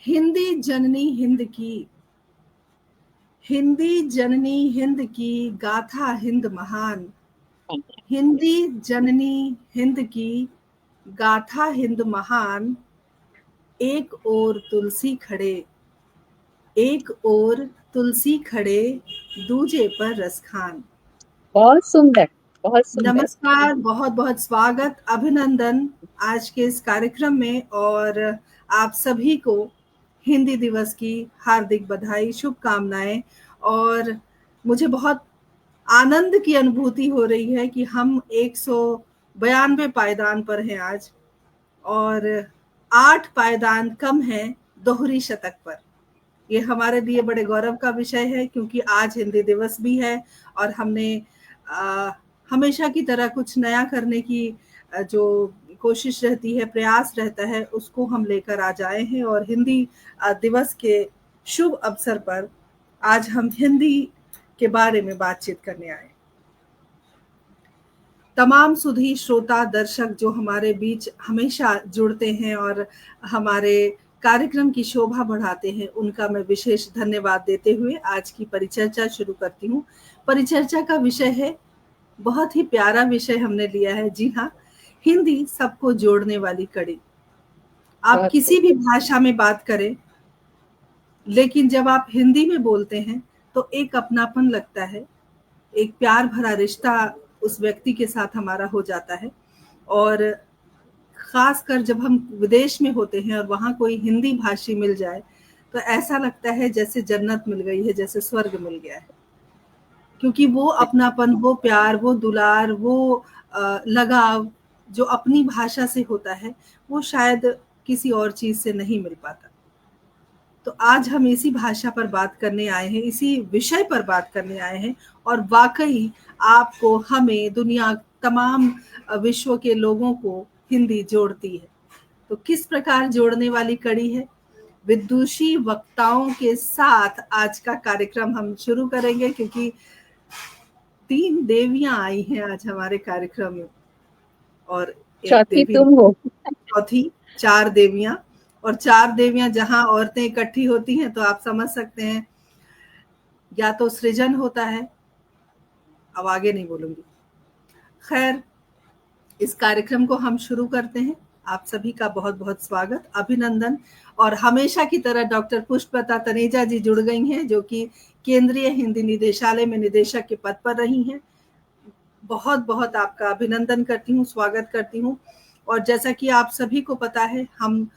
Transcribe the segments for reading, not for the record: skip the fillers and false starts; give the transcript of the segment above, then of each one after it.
हिंदी जननी हिंद की, हिंदी जननी हिंद की, गाथा हिंद महान। हिंदी जननी हिंद की, गाथा हिंद महान। एक ओर तुलसी खड़े, एक ओर तुलसी खड़े, दूजे पर रसखान। बहुत सुंदर, बहुत सुंदर। नमस्कार, बहुत बहुत स्वागत, अभिनंदन आज के इस कार्यक्रम में। और आप सभी को हिंदी दिवस की हार्दिक बधाई, शुभकामनाएं। और मुझे बहुत आनंद की अनुभूति हो रही है कि हम 192 पायदान पर हैं आज, और 8 पायदान कम हैं दोहरी शतक पर। ये हमारे लिए बड़े गौरव का विषय है, क्योंकि आज हिंदी दिवस भी है और हमने हमेशा की तरह कुछ नया करने की जो कोशिश रहती है, प्रयास रहता है, उसको हम लेकर आ जाए हैं। और हिंदी दिवस के शुभ अवसर पर आज हम हिंदी के बारे में बातचीत करने आए। तमाम सुधी श्रोता दर्शक जो हमारे बीच हमेशा जुड़ते हैं और हमारे कार्यक्रम की शोभा बढ़ाते हैं, उनका मैं विशेष धन्यवाद देते हुए आज की परिचर्चा शुरू करती हूँ। परिचर्चा का विषय है, बहुत ही प्यारा विषय हमने लिया है। जी हाँ, हिंदी सबको जोड़ने वाली कड़ी। आप किसी भी भाषा में बात करें, लेकिन जब आप हिंदी में बोलते हैं तो एक अपनापन लगता है, एक प्यार भरा रिश्ता उस व्यक्ति के साथ हमारा हो जाता है। और खासकर जब हम विदेश में होते हैं और वहाँ कोई हिंदी भाषी मिल जाए, तो ऐसा लगता है जैसे जन्नत मिल गई है, जैसे स्वर्ग मिल गया है। क्योंकि वो अपनापन, वो प्यार, वो दुलार, वो लगाव जो अपनी भाषा से होता है, वो शायद किसी और चीज से नहीं मिल पाता। तो आज हम इसी भाषा पर बात करने आए हैं, इसी विषय पर बात करने आए हैं। और वाकई आपको, हमें, दुनिया, तमाम विश्व के लोगों को हिंदी जोड़ती है। तो किस प्रकार जोड़ने वाली कड़ी है? विदुषी वक्ताओं के साथ आज का कार्यक्रम हम शुरू करेंगे, क्योंकि 3 देवियां आई हैं आज हमारे कार्यक्रम में, और एक चौथी देवी, तुम हो। चौथी, 4 देवियां। और 4 देवियां जहां औरतें इकट्ठी होती हैं, तो आप समझ सकते हैं, या तो सृजन होता है। अब आगे नहीं बोलूंगी। खैर, इस कार्यक्रम को हम शुरू करते हैं। आप सभी का बहुत बहुत स्वागत, अभिनंदन। और हमेशा की तरह डॉक्टर पुष्पलता तनेजा जी जुड़ गई हैं, जो कि केंद्रीय हिंदी निदेशालय में निदेशक के पद पर रही हैं। बहुत बहुत आपका अभिनंदन करती हूँ, स्वागत करती हूँ। और जैसा कि आप सभी को पता है, हम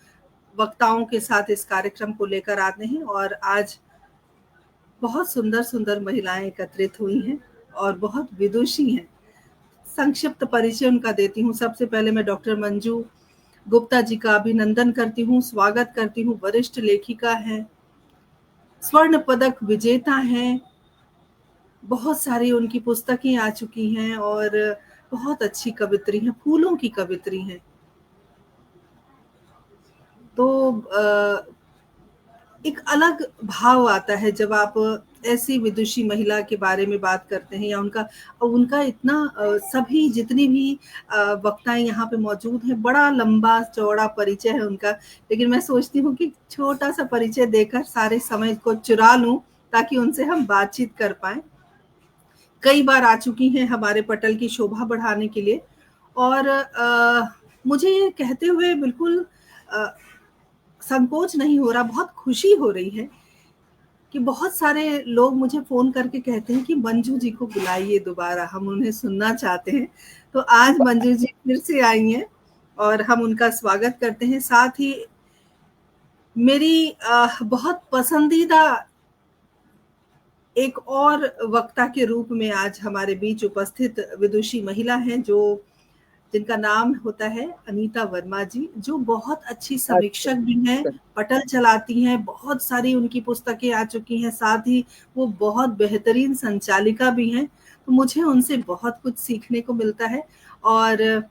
वक्ताओं के साथ इस कार्यक्रम को लेकर आते हैं, और आज बहुत सुंदर सुंदर महिलाएं एकत्रित हुई हैं और बहुत विदुषी हैं। संक्षिप्त परिचय उनका देती हूँ। सबसे पहले मैं डॉक्टर मंजू गुप्ता जी का अभिनंदन करती हूँ, स्वागत करती हूँ। वरिष्ठ लेखिका हैं, स्वर्ण पदक विजेता हैं, बहुत सारी उनकी पुस्तकें आ चुकी हैं, और बहुत अच्छी कवित्री हैं, फूलों की कवित्री हैं। तो एक अलग भाव आता है जब आप ऐसी विदुषी महिला के बारे में बात करते हैं, या उनका उनका इतना सभी जितनी भी वक्ताएं यहाँ पे मौजूद हैं, बड़ा लंबा चौड़ा परिचय है उनका। लेकिन मैं सोचती हूँ कि छोटा सा परिचय देकर सारे समय को चुरा लूं, ताकि उनसे हम बातचीत कर पाए। कई बार आ चुकी हैं हमारे पटल की शोभा बढ़ाने के लिए। और मुझे ये कहते हुए बिल्कुल संकोच नहीं हो रहा, बहुत खुशी हो रही है कि बहुत सारे लोग मुझे फोन करके कहते हैं कि मंजू जी को बुलाइए दोबारा, हम उन्हें सुनना चाहते हैं। तो आज मंजू जी फिर से आई हैं और हम उनका स्वागत करते हैं। साथ ही मेरी बहुत पसंदीदा एक और वक्ता के रूप में आज हमारे बीच उपस्थित विदुषी महिला हैं, जो जिनका नाम होता है अनीता वर्मा जी, जो बहुत अच्छी समीक्षक भी हैं, पटल चलाती हैं, बहुत सारी उनकी पुस्तकें आ चुकी हैं, साथ ही वो बहुत बेहतरीन संचालिका भी हैं। तो मुझे उनसे बहुत कुछ सीखने को मिलता है। और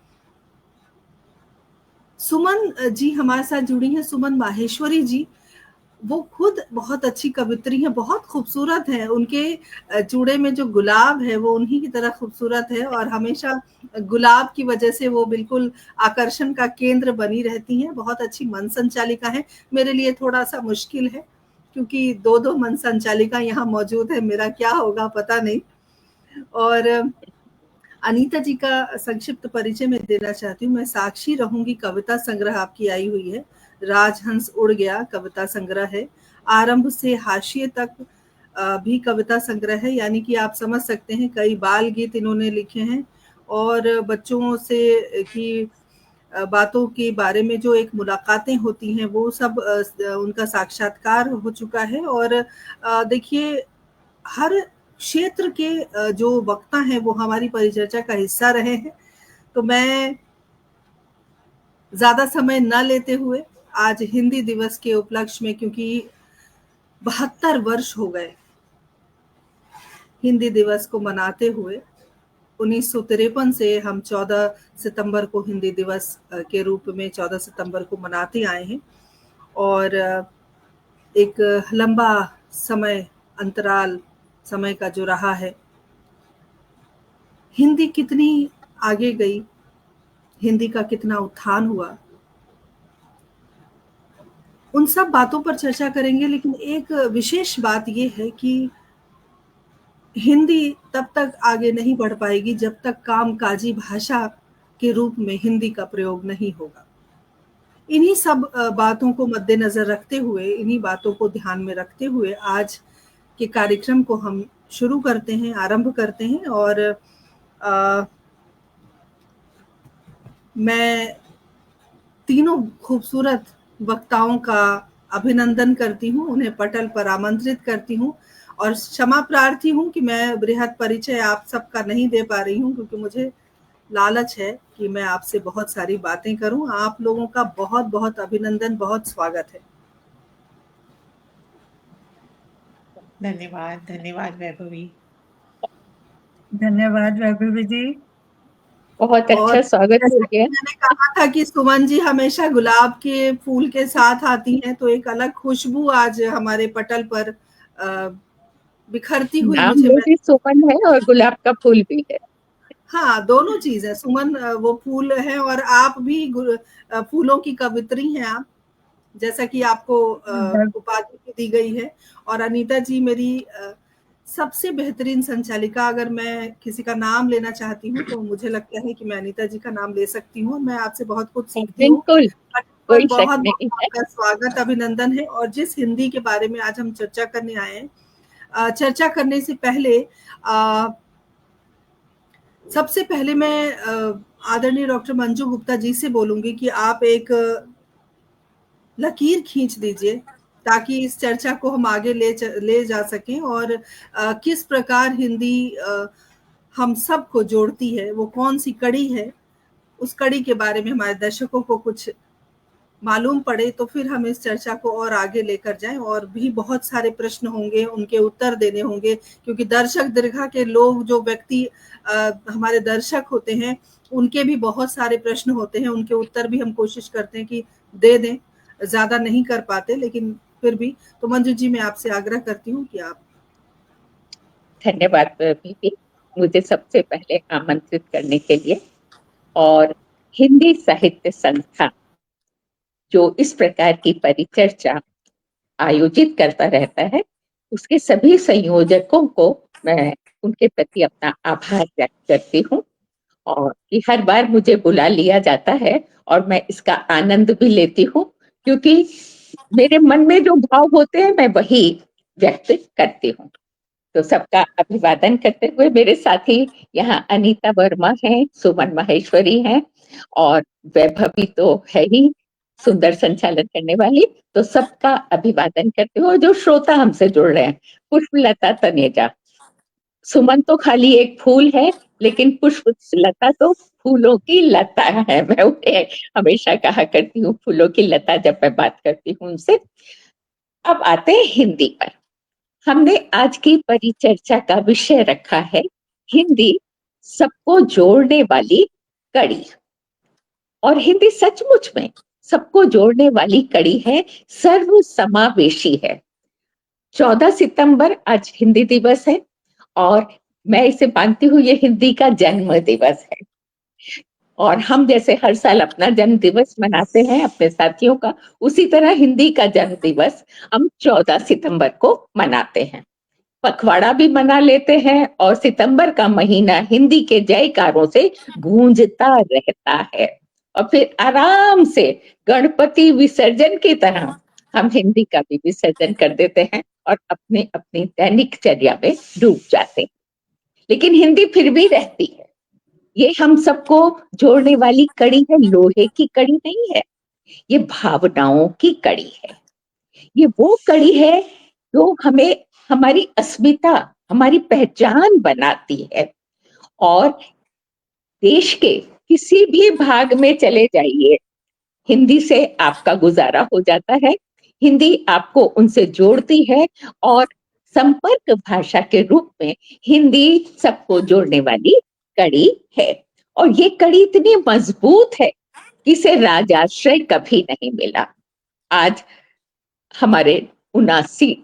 सुमन जी हमारे साथ जुड़ी हैं, सुमन माहेश्वरी जी। वो खुद बहुत अच्छी कवित्री हैं, बहुत खूबसूरत हैं। उनके जूड़े में जो गुलाब है वो उन्हीं की तरह खूबसूरत है और हमेशा गुलाब की वजह से वो बिल्कुल आकर्षण का केंद्र बनी रहती हैं। बहुत अच्छी मन संचालिका है। मेरे लिए थोड़ा-सा मुश्किल है क्योंकि 2-2 मन संचालिका यहाँ मौजूद है, मेरा क्या होगा पता नहीं। और अनीता जी का संक्षिप्त परिचय मैं देना चाहती हूँ। मैं साक्षी रहूंगी कविता संग्रह आपकी आई हुई है। राजहंस उड़ गया कविता संग्रह है। आरंभ से हाशिए तक भी कविता संग्रह है, यानी कि आप समझ सकते हैं कई बाल गीत इन्होंने लिखे हैं और बच्चों से की बातों के बारे में जो एक मुलाकातें होती हैं वो सब उनका साक्षात्कार हो चुका है। और देखिए हर क्षेत्र के जो वक्ता हैं वो हमारी परिचर्चा का हिस्सा रहे हैं। तो मैं ज़्यादा समय न लेते हुए आज हिंदी दिवस के उपलक्ष्य में, क्योंकि 72 वर्ष हो गए हिंदी दिवस को मनाते हुए। 1953 से हम 14 सितंबर को हिंदी दिवस के रूप में 14 सितंबर को मनाते आए हैं और एक लंबा समय अंतराल समय का जो रहा है, हिंदी कितनी आगे गई, हिंदी का कितना उत्थान हुआ, उन सब बातों पर चर्चा करेंगे। लेकिन एक विशेष बात ये है कि हिंदी तब तक आगे नहीं बढ़ पाएगी जब तक कामकाजी भाषा के रूप में हिंदी का प्रयोग नहीं होगा। इन्हीं सब बातों को मद्देनजर रखते हुए, इन्हीं बातों को ध्यान में रखते हुए आज के कार्यक्रम को हम शुरू करते हैं, आरंभ करते हैं। और मैं तीनों खूबसूरत वक्ताओं का अभिनंदन करती हूँ, उन्हें पटल पर आमंत्रित करती हूँ और क्षमा प्रार्थी हूँ कि मैं बृहद परिचय आप सबका नहीं दे पा रही हूँ, क्योंकि मुझे लालच है कि मैं आपसे बहुत सारी बातें करूं। आप लोगों का बहुत बहुत अभिनंदन, बहुत स्वागत है। धन्यवाद, धन्यवाद वैभवी। धन्यवाद वैभवी जी, बहुत अच्छा स्वागत हो गया। मैंने कहा था कि सुमन जी हमेशा गुलाब के फूल के साथ आती हैं, तो एक अलग खुशबू आज हमारे पटल पर बिखरती हुई नाम मुझे में भी सुमन है और गुलाब का फूल भी है। हाँ, दोनों चीज है। सुमन वो फूल है और आप भी फूलों की कवित्री हैं आप, जैसा कि आपको उपाधि भी दी गई है। और अनीता जी मेरी सबसे बेहतरीन संचालिका। अगर मैं किसी का नाम लेना चाहती हूँ तो मुझे लगता है कि मैं अनीता जी का नाम ले सकती हूँ। मैं आपसे बहुत कुछ सीखती हूँ। बिल्कुल, कोई शक बहुत नहीं है। आपका स्वागत, अभिनंदन है। और जिस हिंदी के बारे में आज हम चर्चा करने आए हैं, चर्चा करने से पहले सबसे पहले मैं आदरणीय डॉक्टर मंजू गुप्ता जी से बोलूंगी कि आप एक लकीर खींच दीजिए ताकि इस चर्चा को हम आगे ले जा सकें। और किस प्रकार हिंदी हम सबको जोड़ती है, वो कौन सी कड़ी है, उस कड़ी के बारे में हमारे दर्शकों को कुछ मालूम पड़े तो फिर हम इस चर्चा को और आगे लेकर जाएं। और भी बहुत सारे प्रश्न होंगे, उनके उत्तर देने होंगे, क्योंकि दर्शक दीर्घा के लोग, जो व्यक्ति हमारे दर्शक होते हैं, उनके भी बहुत सारे प्रश्न होते हैं। उनके उत्तर भी हम कोशिश करते हैं कि दे दें, ज्यादा नहीं कर पाते लेकिन फिर भी। तो मंजू जी मैं आपसे आग्रह करती हूँ कि आप। धन्यवाद बीबी, मुझे सबसे पहले आमंत्रित करने के लिए। और हिंदी साहित्य संस्थान जो इस प्रकार की परिचर्चा आयोजित करता रहता है, उसके सभी संयोजकों को मैं उनके प्रति अपना आभार व्यक्त करती हूँ। और कि हर बार मुझे बुला लिया जाता है और मैं इसका आनंद भी लेती हूँ, क्योंकि मेरे मन में जो भाव होते हैं मैं वही व्यक्त करती हूँ। तो सबका अभिवादन करते हुए मेरे साथी यहाँ अनीता वर्मा हैं, सुमन माहेश्वरी हैं और वैभवी तो है ही सुंदर संचालन करने वाली। तो सबका अभिवादन करते हुए जो श्रोता हमसे जुड़ रहे हैं, पुष्पलता तनेजा। सुमन तो खाली एक फूल है, लेकिन पुष्पलता तो फूलों की लता है। मैं उन्हें हमेशा कहा करती हूँ फूलों की लता जब मैं बात करती हूँ उनसे। अब आते हैं हिंदी पर। हमने आज की परिचर्चा का विषय रखा है हिंदी सबको जोड़ने वाली कड़ी। और हिंदी सचमुच में सबको जोड़ने वाली कड़ी है, सर्व समावेशी है। 14 सितंबर आज हिंदी दिवस है और मैं इसे मानती हूँ ये हिंदी का जन्म दिवस है। और हम जैसे हर साल अपना जन्म दिवस मनाते हैं अपने साथियों का, उसी तरह हिंदी का जन्म दिवस हम 14 सितंबर को मनाते हैं। पखवाड़ा भी मना लेते हैं और सितंबर का महीना हिंदी के जयकारों से गूंजता रहता है। और फिर आराम से गणपति विसर्जन की तरह हम हिंदी का भी विसर्जन कर देते हैं और अपने अपनी दैनिक चर्या में डूब जाते हैं। लेकिन हिंदी फिर भी रहती है। ये हम सबको जोड़ने वाली कड़ी है, लोहे की कड़ी नहीं है, ये भावनाओं की कड़ी है। ये वो कड़ी है जो हमें हमारी अस्मिता, हमारी पहचान बनाती है। और देश के किसी भी भाग में चले जाइए, हिंदी से आपका गुजारा हो जाता है, हिंदी आपको उनसे जोड़ती है और संपर्क भाषा के रूप में हिंदी सबको जोड़ने वाली कड़ी है। और ये कड़ी इतनी मजबूत है कि इसे राजाश्रय कभी नहीं मिला। आज हमारे 79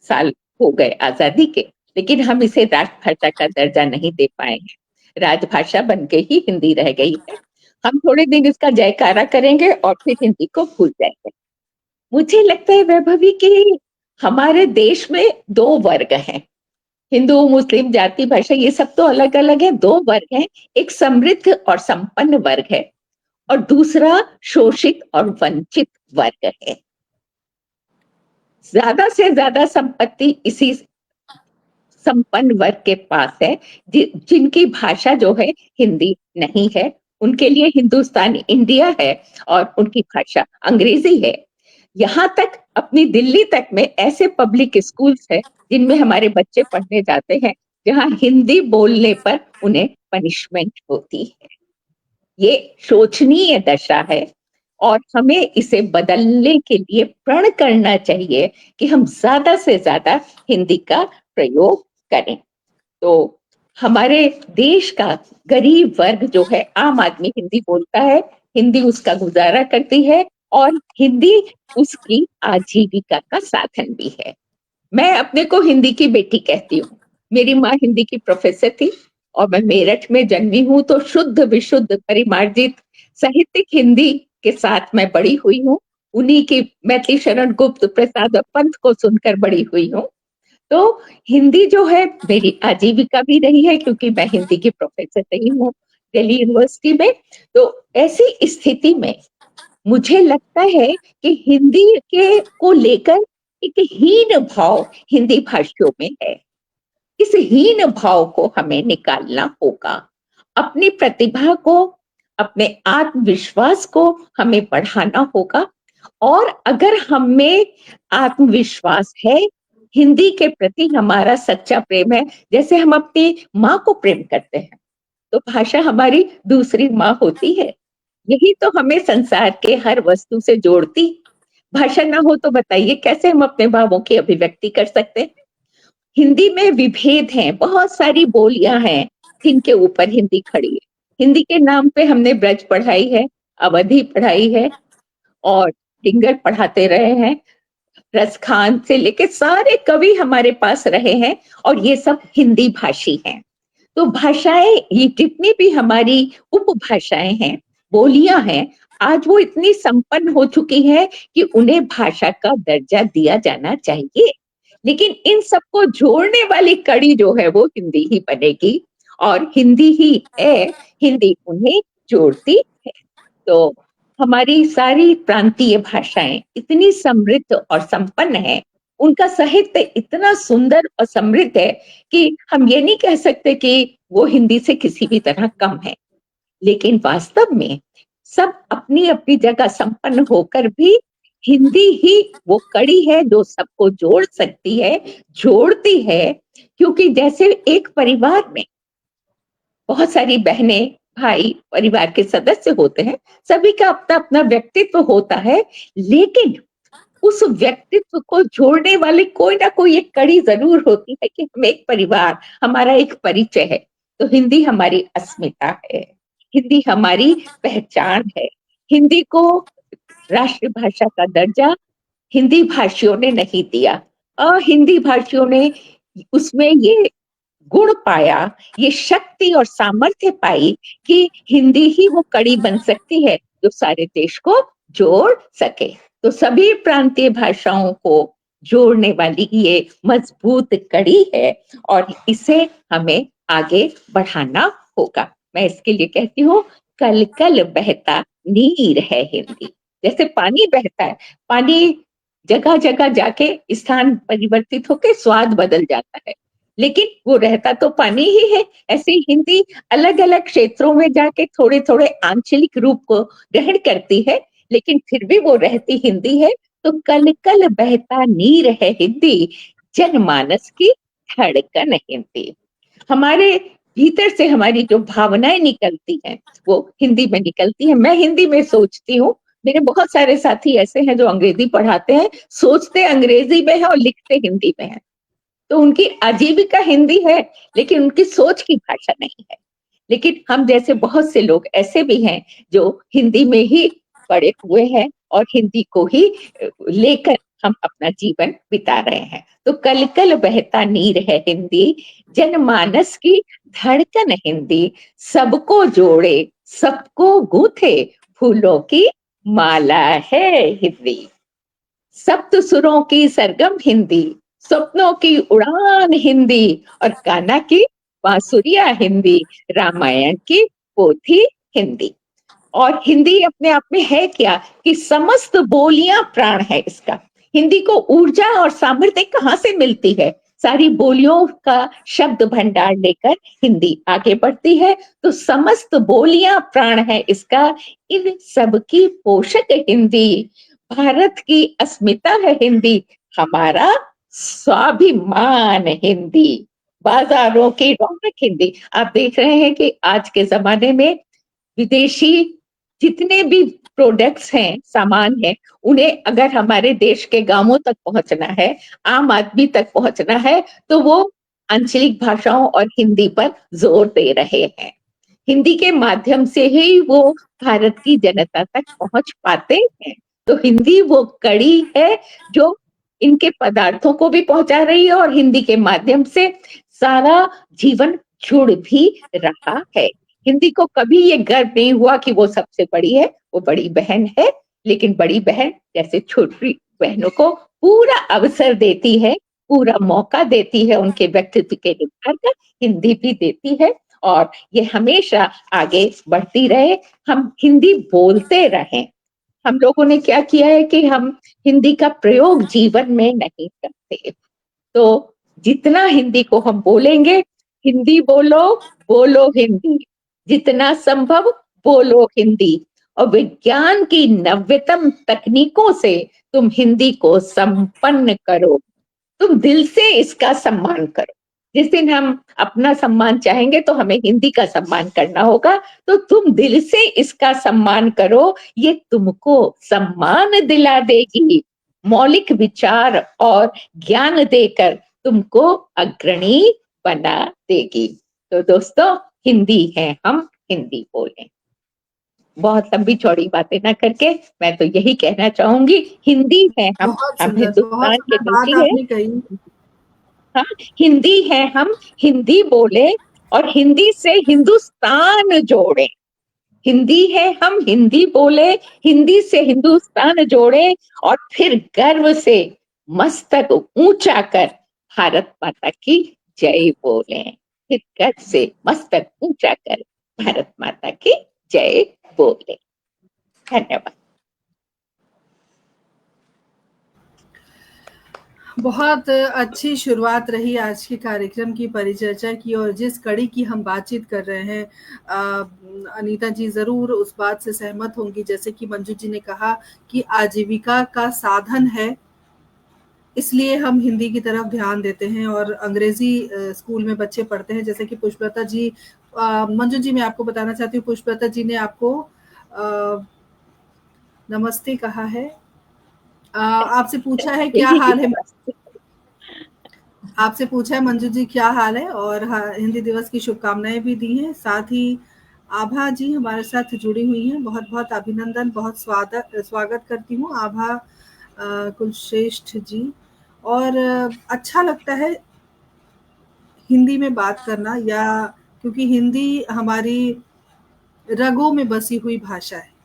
साल हो गए आजादी के, लेकिन हम इसे राजभाषा का दर्जा नहीं दे पाए हैं। राजभाषा बन के ही हिंदी रह गई है। हम थोड़े दिन इसका जयकारा करेंगे और फिर हिंदी को भूल जाएंगे। मुझे लगता है वैभवी कि हमारे देश में दो वर्ग हैं, हिंदू मुस्लिम जाति भाषा ये सब तो अलग अलग है, दो वर्ग हैं। एक समृद्ध और संपन्न वर्ग है और दूसरा शोषित और वंचित वर्ग है। ज्यादा से ज्यादा संपत्ति इसी संपन्न वर्ग के पास है, जिनकी भाषा जो है हिंदी नहीं है। उनके लिए हिंदुस्तान इंडिया है और उनकी भाषा अंग्रेजी है। यहाँ तक अपनी दिल्ली तक में ऐसे पब्लिक स्कूल्स है जिनमें हमारे बच्चे पढ़ने जाते हैं, जहाँ हिंदी बोलने पर उन्हें पनिशमेंट होती है। ये शोचनीय दशा है और हमें इसे बदलने के लिए प्रण करना चाहिए कि हम ज्यादा से ज्यादा हिंदी का प्रयोग करें। तो हमारे देश का गरीब वर्ग जो है, आम आदमी हिंदी बोलता है, हिंदी उसका गुजारा करती है और हिंदी उसकी आजीविका का साधन भी है। मैं अपने को हिंदी की बेटी कहती हूँ। मेरी माँ हिंदी की प्रोफेसर थी और मैं मेरठ में जन्मी हूँ, तो शुद्ध विशुद्ध परिमार्जित साहित्यिक हिंदी के साथ मैं बड़ी हुई हूँ। उन्हीं की मैथिली शरण गुप्त प्रसाद और पंत को सुनकर बड़ी हुई हूँ। तो हिंदी जो है मेरी आजीविका भी रही है, क्योंकि मैं हिंदी की प्रोफेसर रही हूँ दिल्ली यूनिवर्सिटी में। तो ऐसी स्थिति में मुझे लगता है कि हिंदी के को लेकर एक हीन भाव हिंदी भाषियों में है। इस हीन भाव को हमें निकालना होगा। अपनी प्रतिभा को, अपने आत्मविश्वास को हमें बढ़ाना होगा। और अगर हमें आत्मविश्वास है, हिंदी के प्रति हमारा सच्चा प्रेम है, जैसे हम अपनी माँ को प्रेम करते हैं, तो भाषा हमारी दूसरी माँ होती है। यही तो हमें संसार के हर वस्तु से जोड़ती। भाषा ना हो तो बताइए कैसे हम अपने भावों की अभिव्यक्ति कर सकते हैं। हिंदी में विभेद हैं, बहुत सारी बोलियां हैं जिनके ऊपर हिंदी खड़ी है। हिंदी के नाम पे हमने ब्रज पढ़ाई है, अवधी पढ़ाई है और डिंगर पढ़ाते रहे हैं। रसखान से लेके सारे कवि हमारे पास रहे हैं और ये सब हिंदी भाषी हैं। तो भाषाएं, ये जितनी भी हमारी उपभाषाएं हैं, बोलियां हैं, आज वो इतनी संपन्न हो चुकी है कि उन्हें भाषा का दर्जा दिया जाना चाहिए। लेकिन इन सबको जोड़ने वाली कड़ी जो है वो हिंदी ही बनेगी और हिंदी ही है, हिंदी उन्हें जोड़ती है। तो हमारी सारी प्रांतीय भाषाएं इतनी समृद्ध और संपन्न है, उनका साहित्य इतना सुंदर और समृद्ध है कि हम ये नहीं कह सकते कि वो हिंदी से किसी भी तरह कम है। लेकिन वास्तव में सब अपनी अपनी जगह संपन्न होकर भी हिंदी ही वो कड़ी है जो सबको जोड़ सकती है, जोड़ती है। क्योंकि जैसे एक परिवार में बहुत सारी बहनें, भाई, परिवार के सदस्य होते हैं, सभी का अपना अपना व्यक्तित्व होता है, लेकिन उस व्यक्तित्व को जोड़ने वाली कोई ना कोई एक कड़ी जरूर होती है कि हम एक परिवार, हमारा एक परिचय है। तो हिंदी हमारी अस्मिता है, हिंदी हमारी पहचान है। हिंदी को राष्ट्रभाषा का दर्जा हिंदी भाषियों ने नहीं दिया। हिंदी भाषियों ने उसमें ये गुण पाया, ये शक्ति और सामर्थ्य पाई कि हिंदी ही वो कड़ी बन सकती है जो सारे देश को जोड़ सके। तो सभी प्रांतीय भाषाओं को जोड़ने वाली ये मजबूत कड़ी है और इसे हमें आगे बढ़ाना होगा। मैं इसके लिए कहती हूँ, कल कल बहता नीर है हिंदी। जैसे पानी बहता है, पानी जगह जगह जाके स्थान परिवर्तित होकर स्वाद बदल जाता है, लेकिन वो रहता तो पानी ही है। ऐसे हिंदी अलग अलग क्षेत्रों में जाके थोड़े थोड़े आंचलिक रूप को ग्रहण करती है, लेकिन फिर भी वो रहती हिंदी है। तो कल कल बहता नीर है हिंदी, जनमानस की धड़कन हिंदी। हमारे भीतर से हमारी जो भावनाएं निकलती हैं वो हिंदी में निकलती है। मैं हिंदी में सोचती हूँ, मेरे बहुत सारे साथी ऐसे हैं जो अंग्रेजी पढ़ाते हैं, सोचते अंग्रेजी में है और लिखते हिंदी में है, तो उनकी आजीविका हिंदी है लेकिन उनकी सोच की भाषा नहीं है। लेकिन हम जैसे बहुत से लोग ऐसे भी हैं जो हिंदी में ही पढ़े हुए हैं और हिंदी को ही लेकर हम अपना जीवन बिता रहे हैं। तो कल कल बहता नीर है हिंदी, जनमानस की धड़कन हिंदी, सबको जोड़े सबको गूंथे फूलों की माला है हिंदी। सप्त सुरों की सरगम हिंदी, स्वप्नों की उड़ान हिंदी और कान्हा की बांसुरिया हिंदी, रामायण की पोथी हिंदी। और हिंदी अपने आप में है क्या कि समस्त बोलियां प्राण है इसका। हिंदी को ऊर्जा और सामर्थ्य कहाँ से मिलती है? सारी बोलियों का शब्द भंडार लेकर हिंदी आगे बढ़ती है। तो समस्त बोलियां प्राण है इसका, इन सब की पोषक हिंदी, भारत की अस्मिता है हिंदी, हमारा स्वाभिमान हिंदी, बाजारों की रौनक हिंदी। आप देख रहे हैं कि आज के जमाने में विदेशी जितने भी प्रोडक्ट्स हैं, सामान है, उन्हें अगर हमारे देश के गांवों तक पहुंचना है, आम आदमी तक पहुंचना है, तो वो आंचलिक भाषाओं और हिंदी पर जोर दे रहे हैं। हिंदी के माध्यम से ही वो भारत की जनता तक पहुंच पाते हैं। तो हिंदी वो कड़ी है जो इनके पदार्थों को भी पहुंचा रही है और हिंदी के माध्यम से सारा जीवन जुड़ भी रहा है। हिंदी को कभी ये गर्व नहीं हुआ कि वो सबसे बड़ी है, वो बड़ी बहन है, लेकिन बड़ी बहन जैसे छोटी बहनों को पूरा अवसर देती है, पूरा मौका देती है उनके व्यक्तित्व के निखार का, हिंदी भी देती है। और ये हमेशा आगे बढ़ती रहे, हम हिंदी बोलते रहें। हम लोगों ने क्या किया है कि हम हिंदी का प्रयोग जीवन में नहीं करते, तो जितना हिंदी को हम बोलेंगे, हिंदी बोलो, बोलो हिंदी, जितना संभव बोलो हिंदी, और विज्ञान की नवीनतम तकनीकों से तुम हिंदी को संपन्न करो, तुम दिल से इसका सम्मान करो। जिस दिन हम अपना सम्मान चाहेंगे तो हमें हिंदी का सम्मान करना होगा, तो तुम दिल से इसका सम्मान करो, ये तुमको सम्मान दिला देगी, मौलिक विचार और ज्ञान देकर तुमको अग्रणी बना देगी। तो दोस्तों, हिंदी है हम, हिंदी बोलें। बहुत लंबी चौड़ी बातें ना करके मैं तो यही कहना चाहूंगी, हिंदी है हम हिंदुस्तान के बात निजी है। आपने कही। हाँ, हिंदी है हम, हिंदी बोले और हिंदी से हिंदुस्तान जोड़े। हिंदी है हम, हिंदी बोले, हिंदी से हिंदुस्तान जोड़े और फिर गर्व से मस्तक ऊंचा कर भारत माता की जय बोले। फिर गर्व से मस्तक ऊंचा कर भारत माता की जय बोले। धन्यवाद। बहुत अच्छी शुरुआत रही आज के कार्यक्रम की, परिचर्चा की, और जिस कड़ी की हम बातचीत कर रहे हैं, अनीता जी ज़रूर उस बात से सहमत होंगी, जैसे कि मंजू जी ने कहा कि आजीविका का साधन है, इसलिए हम हिंदी की तरफ ध्यान देते हैं और अंग्रेजी स्कूल में बच्चे पढ़ते हैं। जैसे कि पुष्पलता जी, मंजू जी, मैं आपको बताना चाहती हूँ, पुष्पलता जी ने आपको नमस्ते कहा है, आपसे पूछा है क्या हाल है, आपसे पूछा है मंजू जी क्या हाल है, और हिंदी दिवस की शुभकामनाएं भी दी हैं। साथ ही आभा जी हमारे साथ जुड़ी हुई हैं, बहुत बहुत अभिनंदन, बहुत स्वागत करती हूँ आभा कुलश्रेष्ठ जी। और अच्छा लगता है हिंदी में बात करना, या क्योंकि हिंदी हमारी रगों में बसी हुई भाषा है।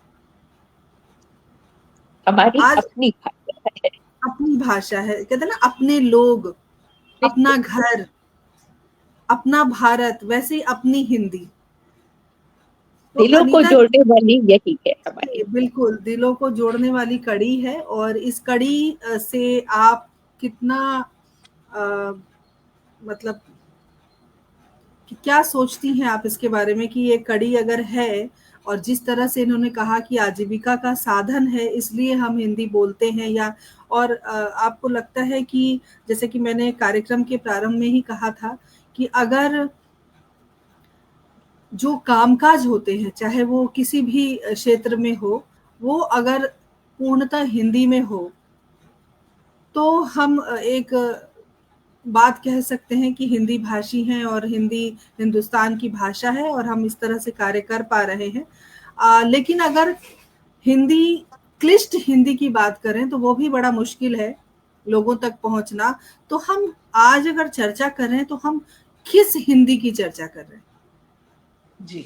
हमारी आज अपनी भाषा है। अपनी भाषा है, कहते हैं ना अपने लोग, अपना घर, अपना भारत, वैसे ही अपनी हिंदी। तो दिलों को अनीता जोड़ने वाली यही है हमारी। जी, बिल्कुल दिलों को जोड़ने वाली कड़ी है, और इस कड़ी से आप कितना अ, मतलब कि क्या सोचती हैं आप इसके बारे में, कि ये कड़ी अगर है, और जिस तरह से इन्होंने कहा कि आजीविका का साधन है इसलिए हम हिंदी बोलते हैं, या और आपको लगता है कि जैसे कि मैंने कार्यक्रम के प्रारंभ में ही कहा था कि अगर जो कामकाज होते हैं, चाहे वो किसी भी क्षेत्र में हो, वो अगर पूर्णतः हिंदी में हो, तो हम एक बात कह सकते हैं कि हिंदी भाषी हैं, और हिंदी हिंदुस्तान की भाषा है, और हम इस तरह से कार्य कर पा रहे हैं। लेकिन अगर हिंदी क्लिष्ट हिंदी की बात करें तो वो भी बड़ा मुश्किल है लोगों तक पहुंचना। तो हम आज अगर चर्चा कर रहे हैं तो हम किस हिंदी की चर्चा कर रहे हैं? जी,